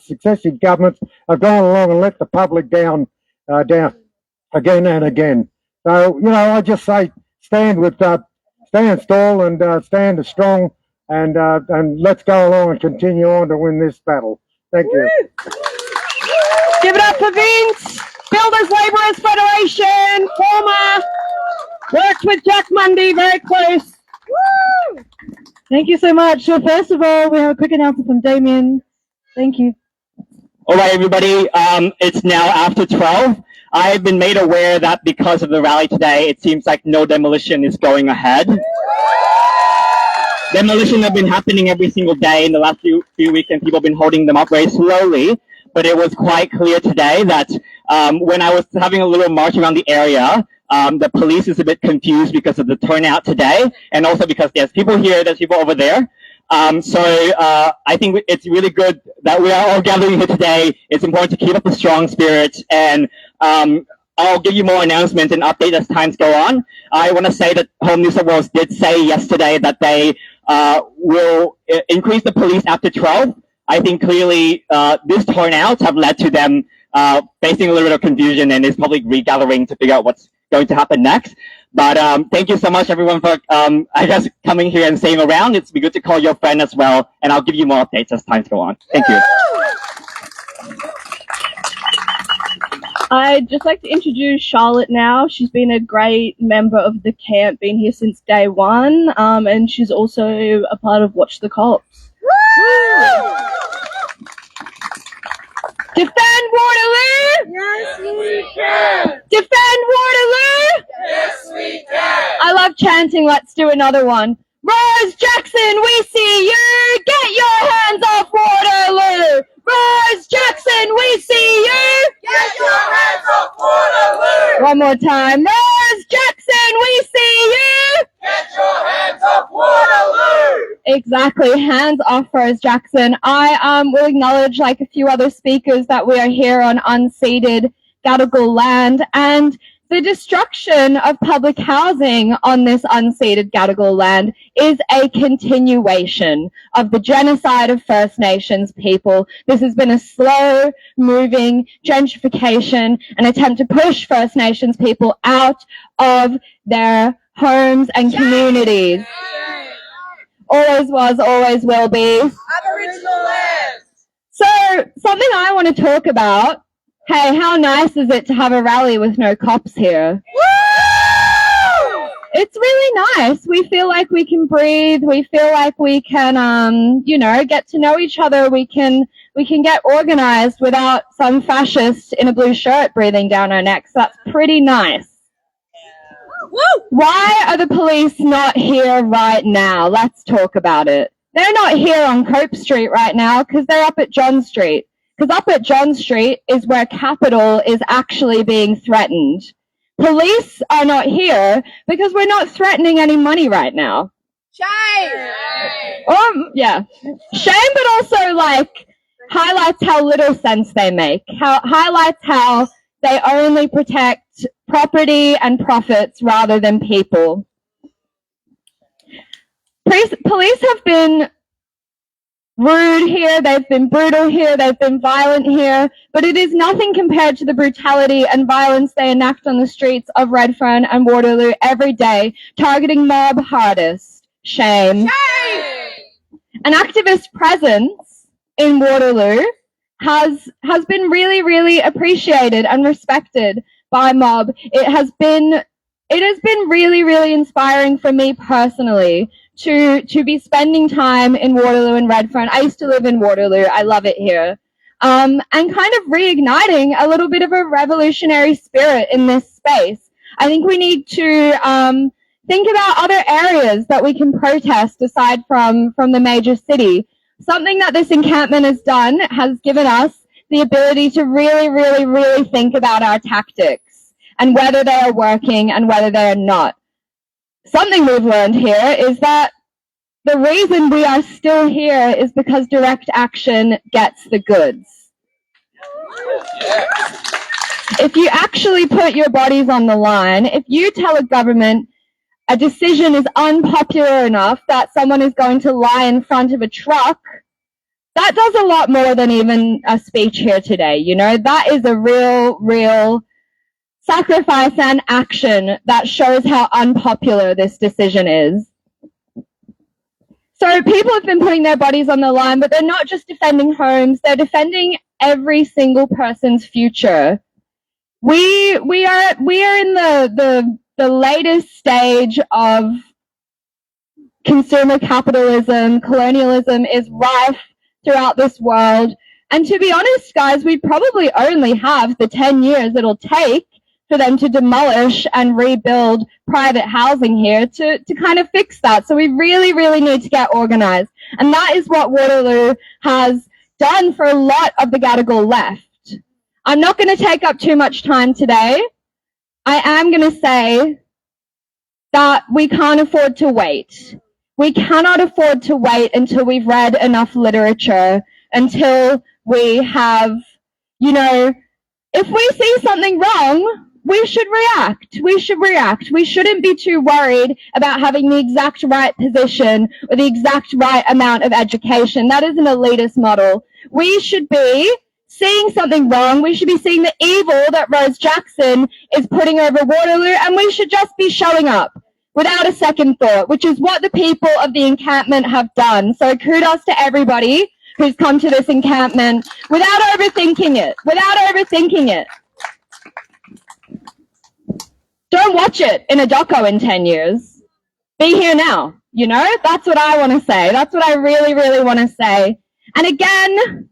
J: successive governments have gone along and let the public down again and again. So I just say stand tall and stand strong. And let's go along and continue on to win this battle. Thank you.
E: Give it up for Vince, Builders Labourers Federation, former, worked with Jack Mundy very close.
I: Woo! Thank you so much. So first of all, we have a quick announcement from Damien. Thank you.
F: All right, everybody. It's now after 12. I've been made aware that because of the rally today, it seems like no demolition is going ahead. Demolition have been happening every single day in the last few weeks, and people have been holding them up very slowly. But it was quite clear today that when I was having a little march around the area, the police is a bit confused because of the turnout today, and also because there's people here, there's people over there. So I think it's really good that we are all gathering here today. It's important to keep up a strong spirit, and I'll give you more announcements and updates as times go on. I want to say that Home NSW did say yesterday that they will increase the police after 12. I think clearly these turnouts have led to them facing a little bit of confusion and is probably regathering to figure out what's going to happen next. But thank you so much, everyone, for I guess coming here and staying around. It's been good to call your friend as well, and I'll give you more updates as times go on. Thank you.
E: I'd just like to introduce Charlotte now. She's been a great member of the camp, been here since day one, and she's also a part of Watch the Cops. Defend Waterloo!
A: Yes, we can!
E: Defend Waterloo!
A: Yes, we can!
E: I love chanting, let's do another one. Rose Jackson, we see you! Get your hands off Waterloo! Rose Jackson, we see you!
A: Get your hands off Waterloo!
E: One more time. Rose Jackson, we see you!
A: Get your hands off Waterloo!
E: Exactly, hands off Rose Jackson. I will acknowledge, like a few other speakers, that we are here on unceded Gadigal land, and the destruction of public housing on this unceded Gadigal land is a continuation of the genocide of First Nations people. This has been a slow-moving gentrification, an attempt to push First Nations people out of their homes and communities. Always was, always will be.
A: Aboriginal lands!
E: So, something I want to talk about. Hey, how nice is it to have a rally with no cops here?
A: Woo!
E: it's really nice. We feel like we can breathe. We feel like we can, get to know each other. We can get organized without some fascist in a blue shirt breathing down our necks. That's pretty nice. Why are the police not here right now? Let's talk about it. They're not here on Cope Street right now because they're up at John Street. Because up at John Street is where capital is actually being threatened. Police are not here because we're not threatening any money right now.
K: Shame!
E: Yeah. Shame, but also, highlights how little sense they make. Highlights how they only protect property and profits rather than people. Police have been rude here, they've been brutal here, they've been violent here, but it is nothing compared to the brutality and violence they enact on the streets of Redfern and Waterloo every day, targeting mob hardest. Shame. An activist presence in Waterloo has been really, really appreciated and respected by mob. It has been really, really inspiring for me personally to be spending time in Waterloo and Redfern. I used to live in Waterloo. I love it here. And kind of reigniting a little bit of a revolutionary spirit in this space. I think we need to think about other areas that we can protest aside from the major city. Something that this encampment has done has given us the ability to really, really, really think about our tactics and whether they are working and whether they are not. Something we've learned here is that the reason we are still here is because direct action gets the goods. If you actually put your bodies on the line, if you tell a government a decision is unpopular enough that someone is going to lie in front of a truck, that does a lot more than even a speech here today. That is a real sacrifice and action that shows how unpopular this decision is. So people have been putting their bodies on the line, but they're not just defending homes, they're defending every single person's future. We are in the latest stage of consumer capitalism. Colonialism is rife throughout this world. And to be honest, guys, we probably only have the 10 years it'll take for them to demolish and rebuild private housing here to kind of fix that. So we really, really need to get organized. And that is what Waterloo has done for a lot of the Gadigal left. I'm not going to take up too much time today. I am going to say that we can't afford to wait. We cannot afford to wait until we've read enough literature, until we have, if we see something wrong, we should react. We shouldn't be too worried about having the exact right position or the exact right amount of education. That is an elitist model. We should be seeing something wrong. We should be seeing the evil that Rose Jackson is putting over Waterloo, and we should just be showing up without a second thought, which is what the people of the encampment have done. So kudos to everybody who's come to this encampment without overthinking it. Don't watch it in a doco in 10 years. Be here now, That's what I want to say. That's what I really, really want to say. And again,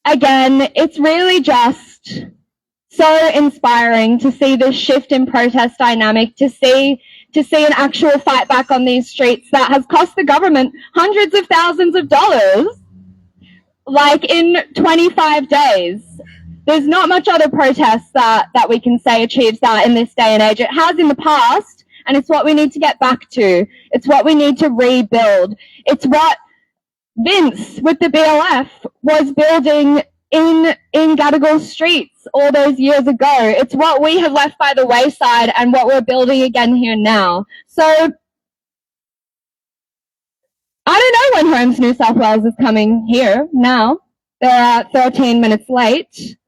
E: it's really just so inspiring to see this shift in protest dynamic, to see an actual fight back on these streets that has cost the government hundreds of thousands of dollars, in 25 days. There's not much other protest that we can say achieves that in this day and age. It has in the past, and it's what we need to get back to. It's what we need to rebuild. It's what Vince with the BLF was building in Gadigal streets all those years ago. It's what we have left by the wayside and what we're building again here now. So I don't know when Homes New South Wales is coming here now. They're 13 minutes late.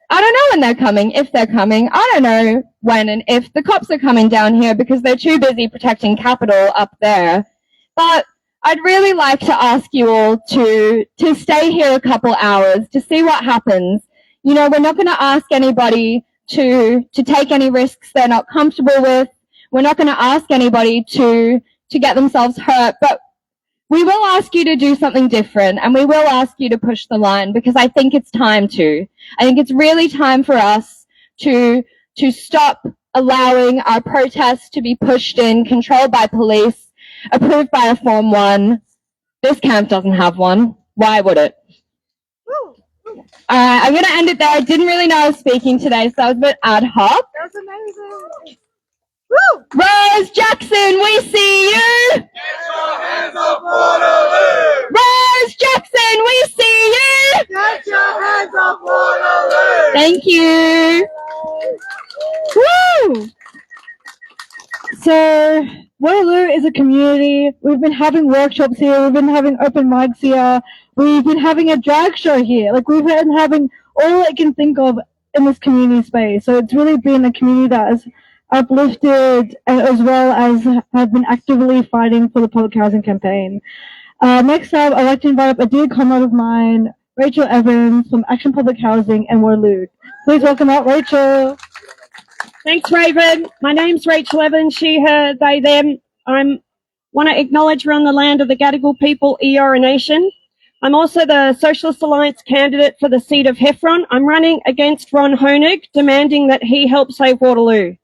E: I don't know when they're coming, if they're coming. I don't know when and if the cops are coming down here because they're too busy protecting capital up there. But I'd really like to ask you all to stay here a couple hours to see what happens. We're not going to ask anybody to take any risks they're not comfortable with. We're not going to ask anybody to get themselves hurt, but we will ask you to do something different, and we will ask you to push the line, because I think it's time to. I think it's really time for us to stop allowing our protests to be pushed in, controlled by police, approved by a Form 1. This camp doesn't have one. Why would it? I'm going to end it there. I didn't really know I was speaking today, so I was a bit ad hoc.
A: That was amazing.
E: Rose Jackson, we see you!
K: Get your hands up, Waterloo!
E: Rose Jackson, we see you!
A: Get your hands up, Waterloo!
E: Thank you. Woo!
I: So, Waterloo is a community. We've been having workshops here. We've been having open mics here. We've been having a drag show here. Like, we've been having all I can think of in this community space. So it's really been a community that has uplifted, as well as have been actively fighting for the public housing campaign. Next up, I'd like to invite up a dear comrade of mine, Rachel Evans from Action Public Housing and Waterloo. Please welcome out Rachel.
L: Thanks, Raven. My name's Rachel Evans, she, her, they, them. I want to acknowledge we're on the land of the Gadigal people, Eora Nation. I'm also the Socialist Alliance candidate for the seat of Heffron. I'm running against Ron Honig, demanding that he help save Waterloo.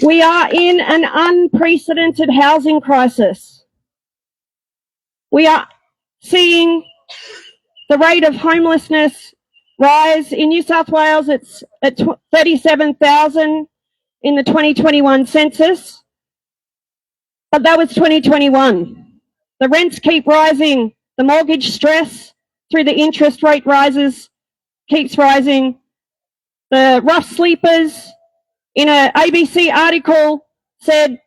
L: We are in an unprecedented housing crisis. We are seeing the rate of homelessness rise. In New South Wales, it's at 37,000 in the 2021 census, but that was 2021. The rents keep rising. The mortgage stress through the interest rate rises keeps rising. The rough sleepers, in a ABC article, said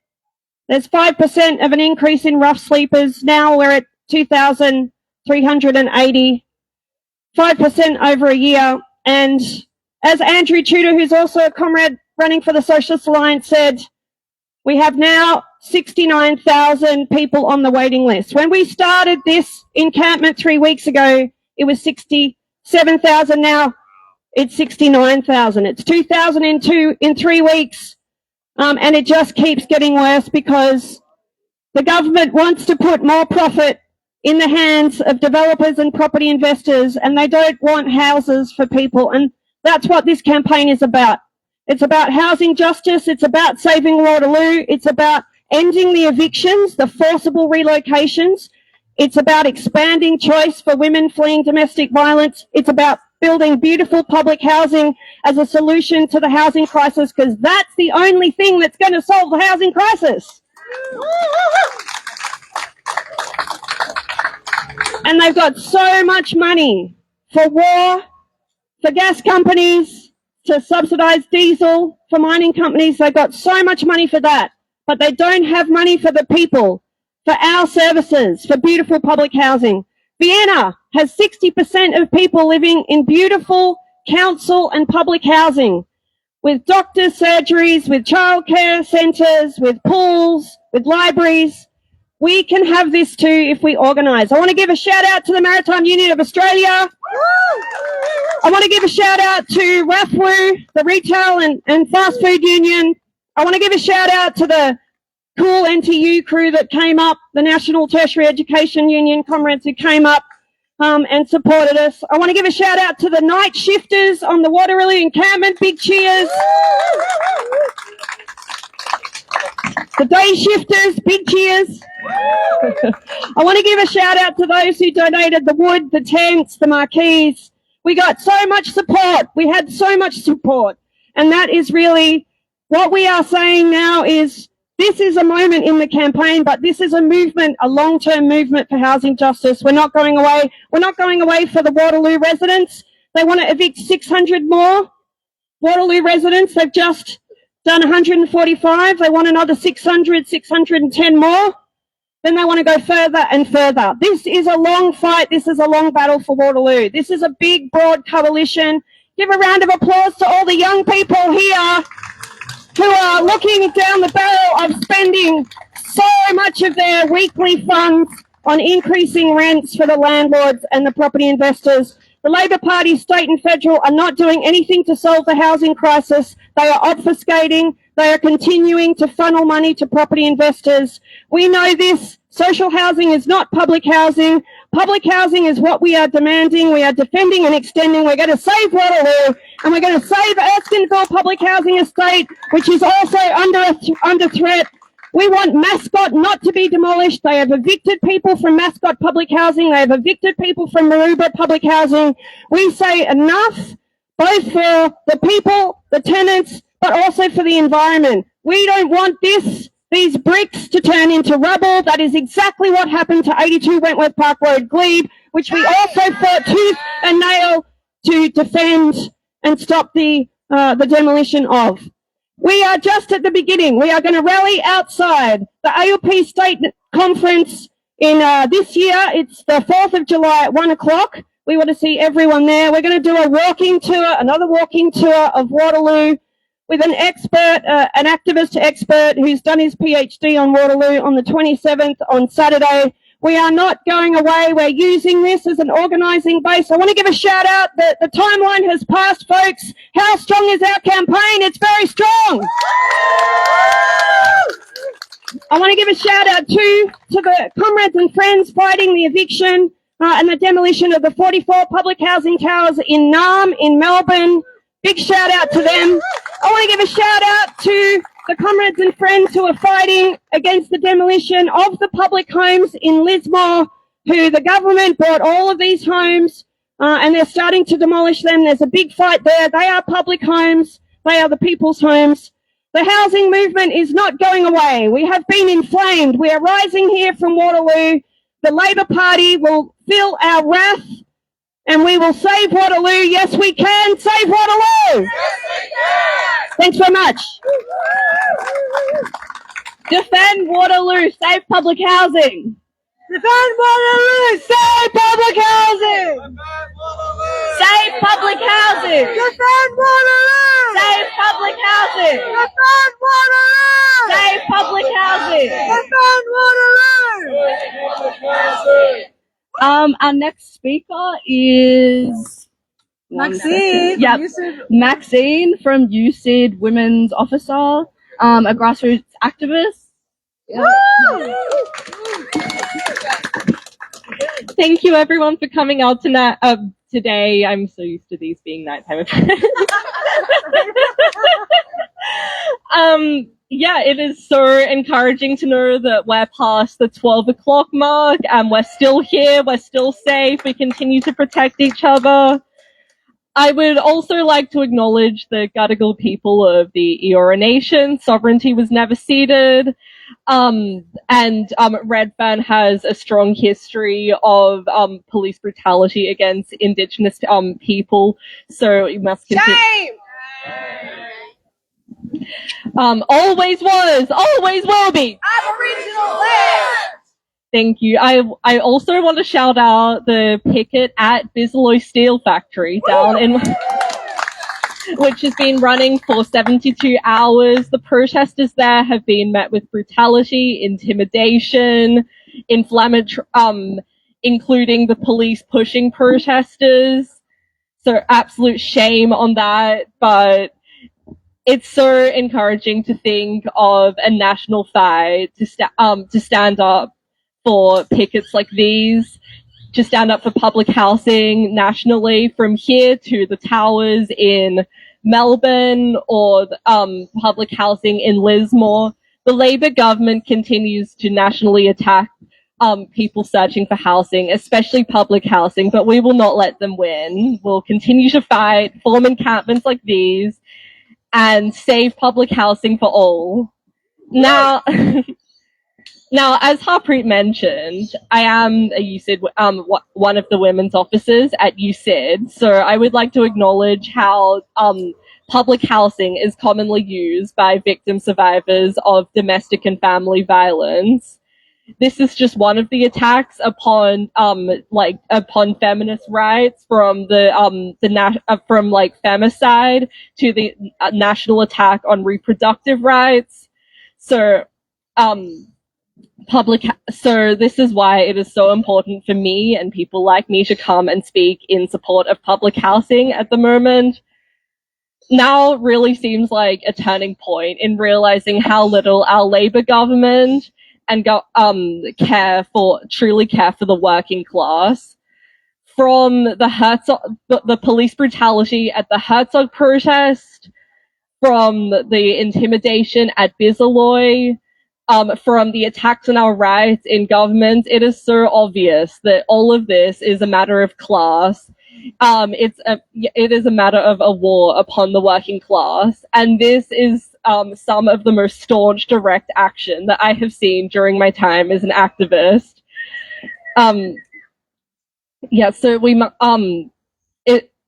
L: there's 5% of an increase in rough sleepers. Now we're at 2,380, 5% over a year. And as Andrew Tudor, who's also a comrade running for the Socialist Alliance, said, we have now 69,000 people on the waiting list. When we started this encampment 3 weeks ago, it was 67,000. Now it's 69,000. It's 2,002 in 3 weeks. And it just keeps getting worse because the government wants to put more profit in the hands of developers and property investors, and they don't want houses for people. And that's what this campaign is about. It's about housing justice. It's about saving Waterloo. It's about ending the evictions, the forcible relocations. It's about expanding choice for women fleeing domestic violence. It's about building beautiful public housing as a solution to the housing crisis, because that's the only thing that's going to solve the housing crisis. And they've got so much money for war, for gas companies, to subsidise diesel, for mining companies. They've got so much money for that, but they don't have money for the people, for our services, for beautiful public housing. Vienna has 60% of people living in beautiful council and public housing, with doctors' surgeries, with childcare centres, with pools, with libraries. We can have this too if we organise. I want to give a shout out to the Maritime Union of Australia. I want to give a shout out to RAFWU, the Retail and Fast Food Union. I want to give a shout out to the cool NTU crew that came up, the National Tertiary Education Union comrades who came up and supported us. I want to give a shout out to the night shifters on the Waterloo encampment. Big cheers. The day shifters, big cheers. I want to give a shout out to those who donated the wood, the tents, the marquees. We got so much support. We had so much support. And that is really what we are saying now is this is a moment in the campaign, but this is a movement, a long-term movement for housing justice. We're not going away. We're not going away for the Waterloo residents. They want to evict 600 more Waterloo residents. They've just done 145. They want another 600, 610 more. Then they want to go further and further. This is a long fight. This is a long battle for Waterloo. This is a big, broad coalition. Give a round of applause to all the young people here who are looking down the barrel of spending so much of their weekly funds on increasing rents for the landlords and the property investors. The Labor Party, state and federal, are not doing anything to solve the housing crisis. They are obfuscating. They are continuing to funnel money to property investors. We know this. Social housing is not public housing. Public housing is what we are demanding. We are defending and extending. We're going to save Waterloo, and we're going to save Erskineville Public Housing Estate, which is also under threat. We want Mascot not to be demolished. They have evicted people from Mascot Public Housing. They have evicted people from Maroubra Public Housing. We say enough, both for the people, the tenants, but also for the environment. We don't want these bricks to turn into rubble. That is exactly what happened to 82 Wentworth Park Road, Glebe, which we also fought tooth and nail to defend and stop the demolition of. We are just at the beginning. We are going to rally outside the ALP State Conference in this year. It's the 4th of July at 1 o'clock. We want to see everyone there. We're going to do a walking tour, another walking tour of Waterloo with an expert, an activist expert who's done his PhD on Waterloo on the 27th on Saturday. We are not going away. We're using this as an organising base. I want to give a shout out that the timeline has passed, folks. How strong is our campaign? It's very strong. I want to give a shout out to the comrades and friends fighting the eviction and the demolition of the 44 public housing towers in Naarm in Melbourne. Big shout out to them. I want to give a shout out to the comrades and friends who are fighting against the demolition of the public homes in Lismore, who the government bought all of these homes and they're starting to demolish them. There's a big fight there. They are public homes. They are the people's homes. The housing movement is not going away. We have been inflamed. We are rising here from Waterloo. The Labor Party will feel our wrath and we will save Waterloo. Yes, we can save Waterloo.
K: Yes, we can!
L: Thanks very much.
E: Defend Waterloo, save public housing.
A: Defend Waterloo, save public housing.
E: Save public housing.
A: Defend Waterloo.
E: Save public housing.
A: Defend Waterloo.
E: Save public housing.
A: Defend Waterloo.
E: Our next speaker is
A: Maxine.
E: Yep. Maxine from USID Women's Officer, a grassroots activist.
M: Thank you everyone for coming out tonight. Today, I'm so used to these being nighttime events. Yeah, it is so encouraging to know that we're past the 12 o'clock mark and we're still here, we're still safe, we continue to protect each other. I would also like to acknowledge the Gadigal people of the Eora Nation. Sovereignty was never ceded. Redfern has a strong history of police brutality against Indigenous people, so we must continue.
E: Shame!
M: Always was, always will be.
E: Aboriginal land!
M: Thank you. I also want to shout out the picket at Bigelow Steel Factory down in, which has been running for 72 hours. The protesters there have been met with brutality, intimidation, including the police pushing protesters. So absolute shame on that, but it's so encouraging to think of a national fight to stand up for pickets like these, to stand up for public housing nationally, from here to the towers in Melbourne or public housing in Lismore. The Labor government continues to nationally attack people searching for housing, especially public housing, but we will not let them win. We'll continue to fight, form encampments like these, and save public housing for all. Now, now, as Harpreet mentioned, I am a USID, one of the women's officers at USID, so I would like to acknowledge how public housing is commonly used by victim survivors of domestic and family violence. This is just one of the attacks upon feminist rights, from from femicide to the national attack on reproductive rights. So so this is why it is so important for me and people like me to come and speak in support of public housing at the moment. Now really seems like a turning point in realizing how little our Labour government and truly care for the working class. From the police brutality at the Herzog protest, from the intimidation at Bizzaloy, from the attacks on our rights in government, it is so obvious that all of this is a matter of class. It is a matter of a war upon the working class, and this is some of the most staunch direct action that I have seen during my time as an activist. Yeah, so we sorry.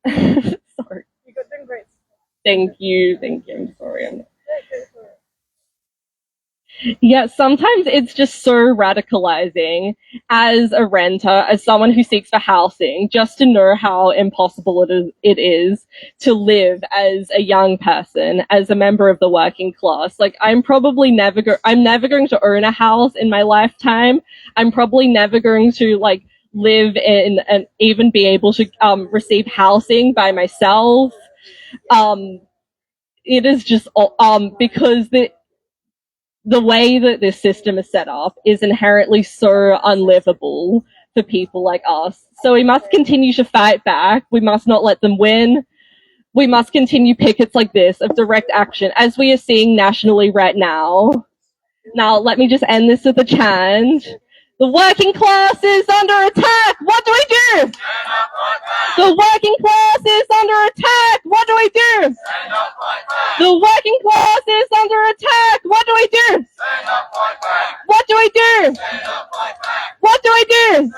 A: You're doing great.
M: Thank you. I'm sorry. Yeah, sometimes it's just so radicalizing as a renter, as someone who seeks for housing, just to know how impossible it is to live as a young person, as a member of the working class. Like, I'm never going to own a house in my lifetime. I'm probably never going to, like, live in and even be able to receive housing by myself. It is just because the way that this system is set up is inherently so unlivable for people like us. So we must continue to fight back. We must not let them win. We must continue pickets like this of direct action, as we are seeing nationally right now. Now, let me just end this with a chant. The working class is under attack. What do we do? The working class is under attack. What do we do? The working class is under attack. What do we do? What do we do? What do we do?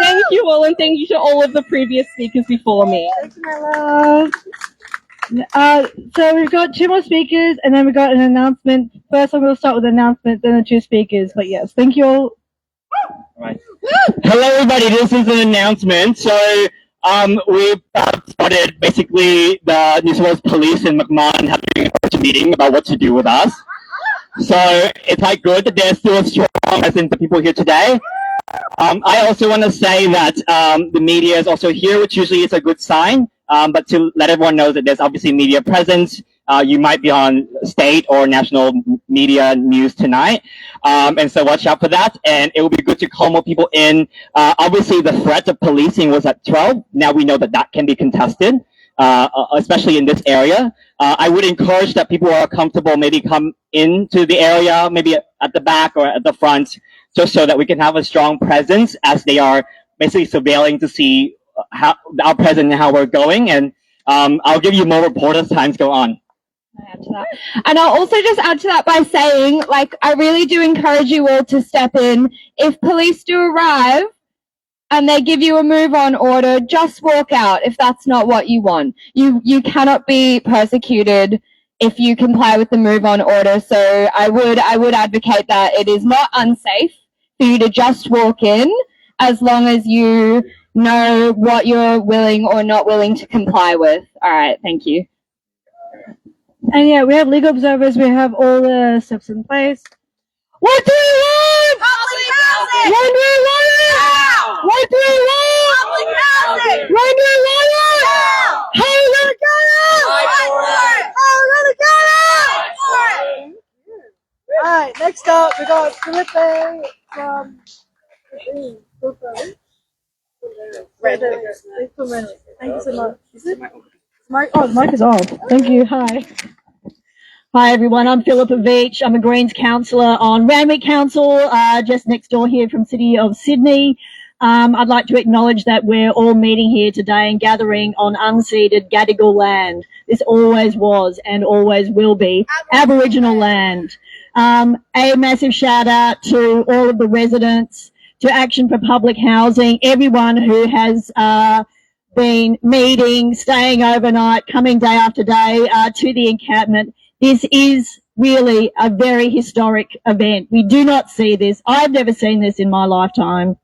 M: Thank you all, and thank you to all of the previous speakers before me.
I: Thank you, my love. So we've got two more speakers, and then we've got an announcement. First, I'm going to start with the announcement, then the two speakers. But yes, thank you all.
F: Right. Hello, everybody. This is an announcement. So we've started basically the New South Wales Police in McMahon having a meeting about what to do with us. So it's quite good that there's still a strong presence of people here today. I also want to say that the media is also here, which usually is a good sign. But to let everyone know that there's obviously media presence. You might be on state or national media news tonight. And so watch out for that. And it will be good to call more people in. Obviously, the threat of policing was at 12. Now we know that that can be contested, especially in this area. I would encourage that people who are comfortable maybe come into the area, maybe at the back or at the front, just so that we can have a strong presence as they are basically surveilling to see how our presence and how we're going. And I'll give you more report as times go on.
L: Add to that. And I'll also just add to that by saying, like, I really do encourage you all to step in. If police do arrive and they give you a move on order, just walk out if that's not what you want. You cannot be persecuted if you comply with the move on order. So I would advocate that it is not unsafe for you to just walk in, as long as you know what you're willing or not willing to comply with. All right, thank you.
I: And yeah, we have legal observers. We have all the steps in place. What do you want?
K: Public housing!
I: When do you want it?
K: Now!
I: What do you want?
K: Public housing!
I: When do you want it?
K: Now!
I: How are you gonna get it?
K: Fight for it!
I: How are you gonna get it?
K: Fight for it!
A: Alright, next up we got Felipe from Red. Thank you so much. Is it?
I: Oh, the mic is off. Thank you. Hi.
N: Hi everyone, I'm Philippa Veach. I'm a Greens councillor on Randwick Council, just next door here from City of Sydney. I'd like to acknowledge that we're all meeting here today and gathering on unceded Gadigal land. This always was and always will be Aboriginal land. A massive shout out to all of the residents, to Action for Public Housing, everyone who has been meeting, staying overnight, coming day after day to the encampment. This is really a very historic event. We do not see this. I've never seen this in my lifetime.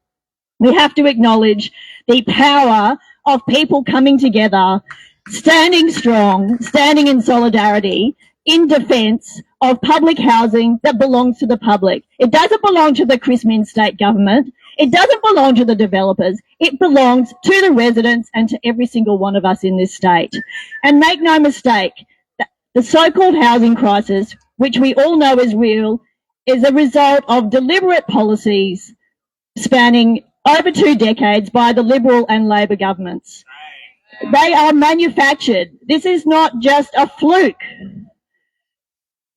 N: We have to acknowledge the power of people coming together, standing strong, standing in solidarity, in defence of public housing that belongs to the public. It doesn't belong to the Chris Minns state government. It doesn't belong to the developers. It belongs to the residents and to every single one of us in this state. And make no mistake, the so-called housing crisis, which we all know is real, is a result of deliberate policies spanning over 2 decades by the Liberal and Labor governments. They are manufactured. This is not just a fluke.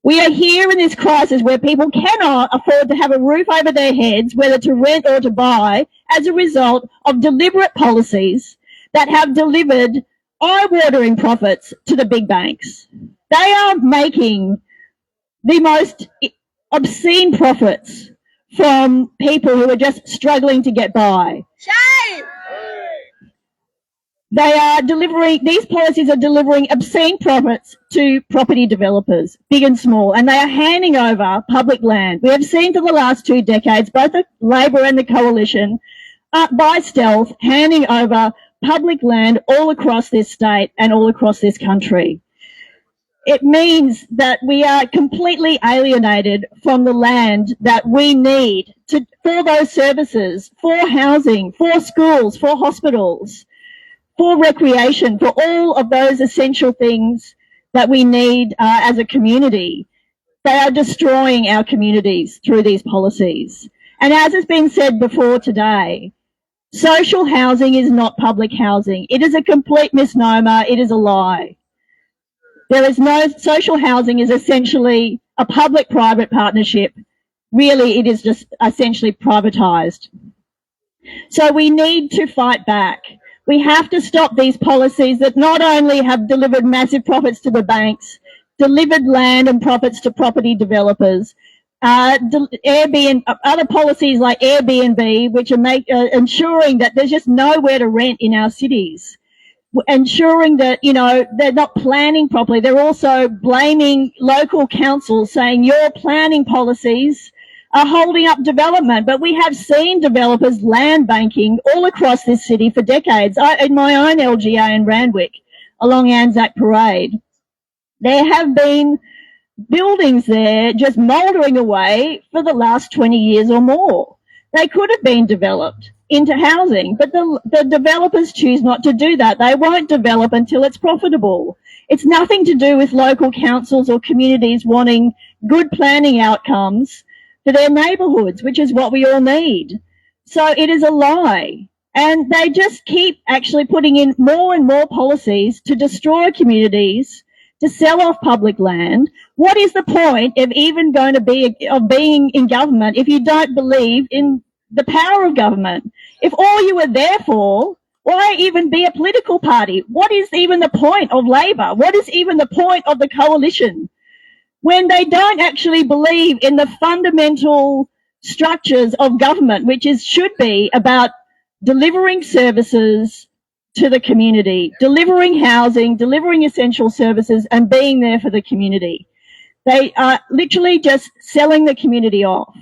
N: We are here in this crisis where people cannot afford to have a roof over their heads, whether to rent or to buy, as a result of deliberate policies that have delivered eye-watering profits to the big banks. They are making the most obscene profits from people who are just struggling to get by.
K: Shame!
N: These policies are delivering obscene profits to property developers, big and small, and they are handing over public land. We have seen for the last 2 decades, both the Labor and the Coalition, by stealth, handing over public land all across this state and all across this country. It means that we are completely alienated from the land that we need for those services, for housing, for schools, for hospitals, for recreation, for all of those essential things that we need as a community. They are destroying our communities through these policies. And as has been said before today, social housing is not public housing. It is a complete misnomer. It is a lie. There is no social housing is essentially a public-private partnership. Really, it is just essentially privatised. So we need to fight back. We have to stop these policies that not only have delivered massive profits to the banks, delivered land and profits to property developers, Airbnb, other policies like Airbnb, which are ensuring that there's just nowhere to rent in our cities, ensuring that, they're not planning properly. They're also blaming local councils, saying your planning policies are holding up development. But we have seen developers land banking all across this city for decades. In my own LGA in Randwick, along Anzac Parade, there have been buildings there just mouldering away for the last 20 years or more. They could have been developed into housing, but the developers choose not to do that. They won't develop until it's profitable. It's nothing to do with local councils or communities wanting good planning outcomes for their neighbourhoods, which is what we all need. So it is a lie. And they just keep actually putting in more and more policies to destroy communities, to sell off public land. What is the point of even going to being in government if you don't believe in the power of government? If all you are there for, why even be a political party? What is even the point of Labor? What is even the point of the Coalition? When they don't actually believe in the fundamental structures of government, which should be about delivering services to the community, delivering housing, delivering essential services, and being there for the community. They are literally just selling the community off.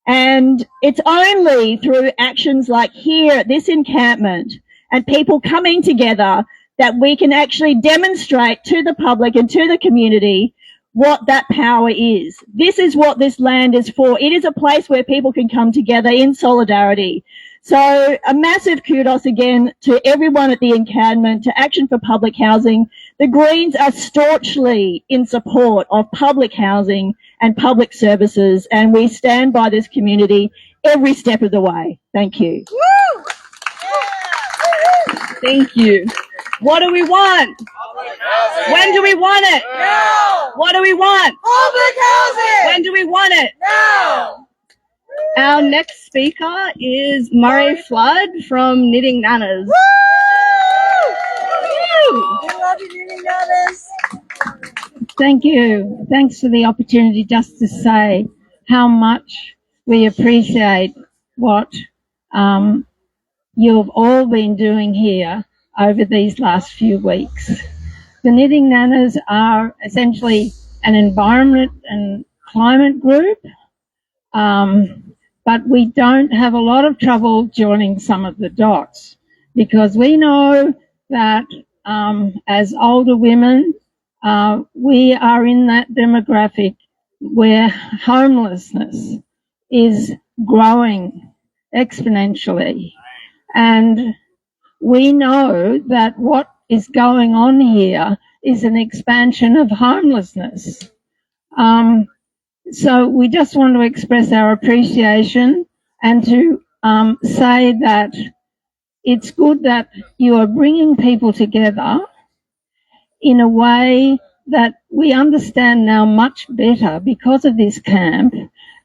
N: And it's only through actions like here at this encampment and people coming together that we can actually demonstrate to the public and to the community what that power is. This is what this land is for. It is a place where people can come together in solidarity. So a massive kudos again to everyone at the encampment, to Action for Public Housing. The Greens are staunchly in support of public housing and public services, and we stand by this community every step of the way. Thank you.
K: Woo!
E: Thank you. What do we want? When do we want it?
K: Now!
E: What do we want?
K: Public housing!
E: When do we want it?
K: Now!
E: Our next speaker is Murray Flood from Knitting Nanas.
K: Woo! We love you, Knitting Nanas.
O: Thank you. Thanks for the opportunity just to say how much we appreciate what you've all been doing here over these last few weeks. The Knitting Nanas are essentially an environment and climate group, but we don't have a lot of trouble joining some of the dots because we know that as older women, we are in that demographic where homelessness is growing exponentially. And we know that what is going on here is an expansion of homelessness. So we just want to express our appreciation and to say that it's good that you are bringing people together in a way that we understand now much better because of this camp,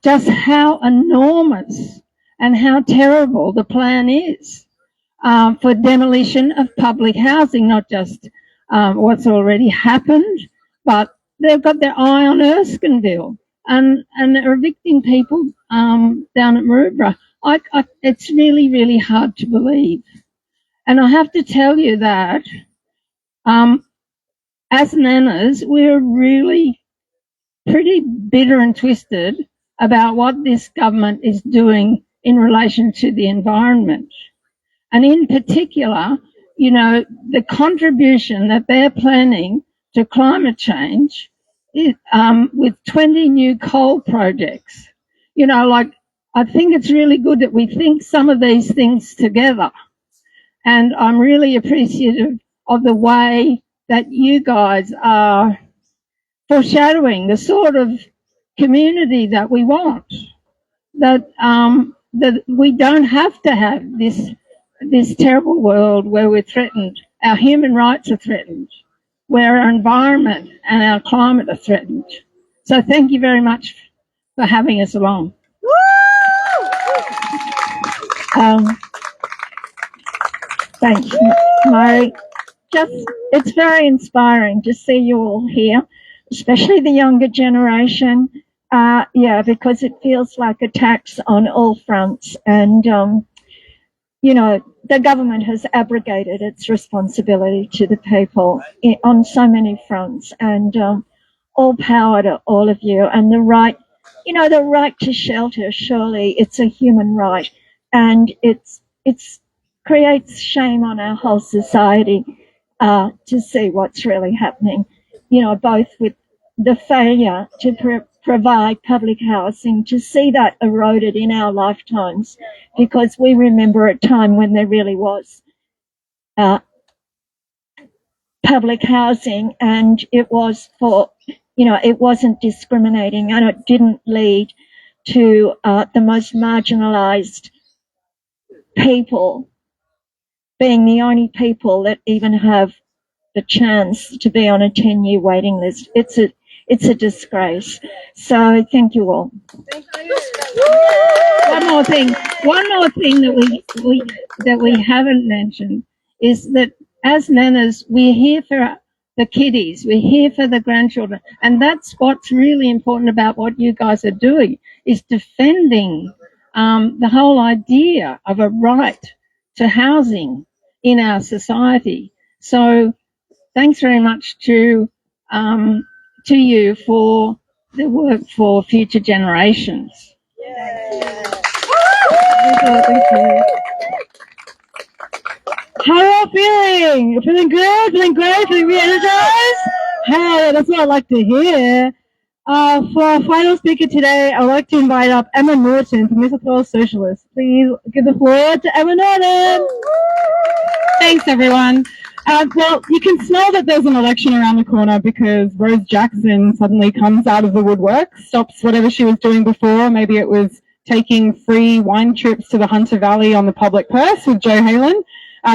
O: just how enormous and how terrible the plan is for demolition of public housing, not just what's already happened, but they've got their eye on Erskineville and they're evicting people down at Maroubra. It's really, really hard to believe. And I have to tell you that as nanas, we're really pretty bitter and twisted about what this government is doing in relation to the environment. And in particular, you know, the contribution that they're planning to climate change with 20 new coal projects. You know, like, I think it's really good that we think some of these things together. And I'm really appreciative of the way that you guys are foreshadowing the sort of community that we want. That that we don't have to have this terrible world where we're threatened. Our human rights are threatened, where our environment and our climate are threatened. So thank you very much for having us along. Thanks, Murray. It's very inspiring to see you all here, especially the younger generation. Because it feels like attacks on all fronts. And, you know, the government has abrogated its responsibility to the people on so many fronts. And all power to all of you. And the right, you know, the right to shelter, surely it's a human right. And it's creates shame on our whole society to see what's really happening, you know, both with the failure to provide public housing, to see that eroded in our lifetimes, because we remember a time when there really was public housing, and it was for, you know, it wasn't discriminating, and it didn't lead to the most marginalised people being the only people that even have the chance to be on a 10-year waiting list. It's a disgrace. So thank you all.
A: Thank you.
O: One more thing that we haven't mentioned is that as nanas, we're here for the kiddies, we're here for the grandchildren, and that's what's really important about what you guys are doing, is defending the whole idea of a right to housing in our society. So thanks very much to you for the work for future generations.
I: Thank you. How are you all feeling? You feeling good? Feeling great? Feeling re-energized? Hey, that's what I like to hear. For our final speaker today, I would like to invite up Emma Norton from New South Wales Socialists. Please give the floor to Emma Norton. Thanks, everyone. Well, you can smell that there's an election around the corner because Rose Jackson suddenly comes out of the woodwork, stops whatever she was doing before. Maybe it was taking free wine trips to the Hunter Valley on the public purse with Joe Halen.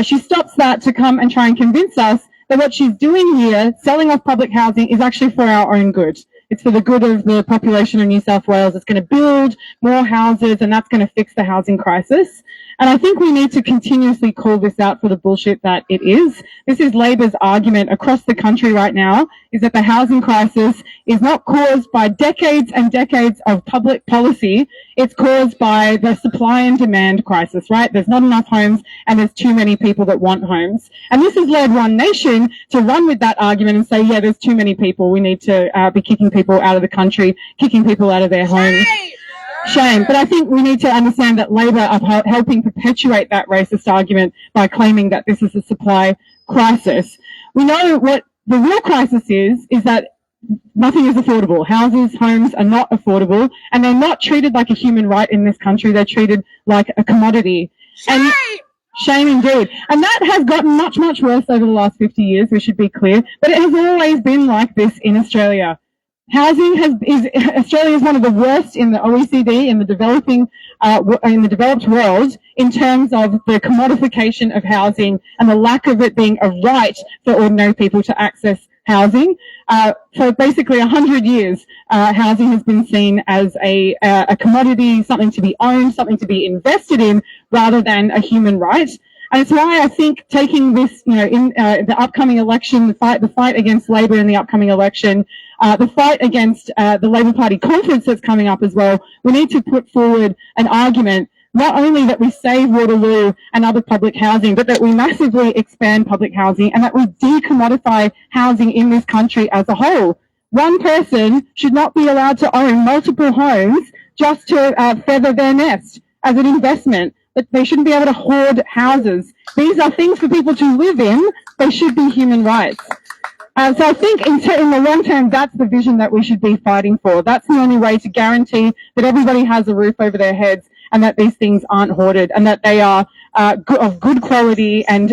I: She stops that to come and try and convince us that what she's doing here, selling off public housing, is actually for our own good. It's for the good of the population of New South Wales. It's going to build more houses, and that's going to fix the housing crisis. And I think we need to continuously call this out for the bullshit that it is. This is Labor's argument across the country right now, is that the housing crisis is not caused by decades and decades of public policy. It's caused by the supply and demand crisis, right? There's not enough homes and there's too many people that want homes. And this has led One Nation to run with that argument and say, yeah, there's too many people. We need to be kicking people out of the country, kicking people out of their homes. Shame. But I think we need to understand that Labor are helping perpetuate that racist argument by claiming that this is a supply crisis. We know what the real crisis is that nothing is affordable. Houses, homes are not affordable, and they're not treated like a human right in this country. They're treated like a commodity. Shame! Shame indeed. And that has gotten much, much worse over the last 50 years, we should be clear. But it has always been like this in Australia. Australia is one of the worst in the OECD, in the developed world, in terms of the commodification of housing and the lack of it being a right for ordinary people to access housing. For basically 100 years, housing has been seen as a commodity, something to be owned, something to be invested in, rather than a human right. And it's why I think taking this, in the upcoming election, the fight against Labor in the upcoming election, the fight against the Labor Party conference that's coming up as well, we need to put forward an argument not only that we save Waterloo and other public housing, but that we massively expand public housing and that we decommodify housing in this country as a whole. One person should not be allowed to own multiple homes just to feather their nest as an investment. But they shouldn't be able to hoard houses. These are things for people to live in. They should be human rights. So I think in the long term, that's the vision that we should be fighting for. That's the only way to guarantee that everybody has a roof over their heads and that these things aren't hoarded and that they are of good quality and,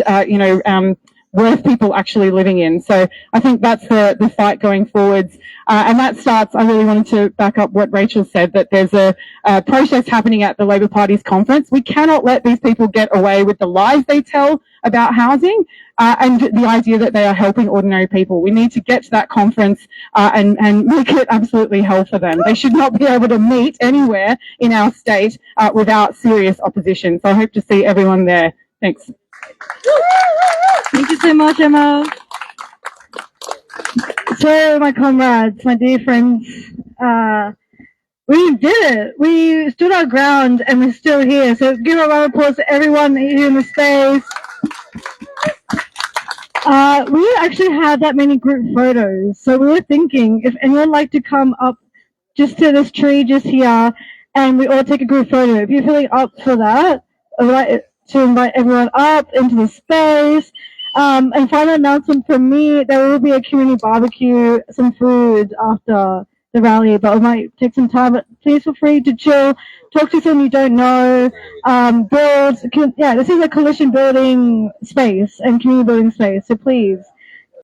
I: worth people actually living in. So I think that's the fight going forwards. And that starts, I really wanted to back up what Rachel said, that there's a protest happening at the Labor Party's conference. We cannot let these people get away with the lies they tell about housing and the idea that they are helping ordinary people. We need to get to that conference and make it absolutely hell for them. They should not be able to meet anywhere in our state without serious opposition. So I hope to see everyone there. Thanks. Thank you so much, Emma. So, my comrades, my dear friends, we did it. We stood our ground and we're still here. So give a round of applause to everyone here in the space. We didn't actually have that many group photos. So we were thinking if anyone would like to come up just to this tree just here and we all take a group photo. If you're feeling up for that, I'd like to invite everyone up into the space. And final announcement from me, there will be a community barbecue, some food after the rally, but it might take some time, but please feel free to chill, talk to someone you don't know, this is a coalition building space and community building space, so please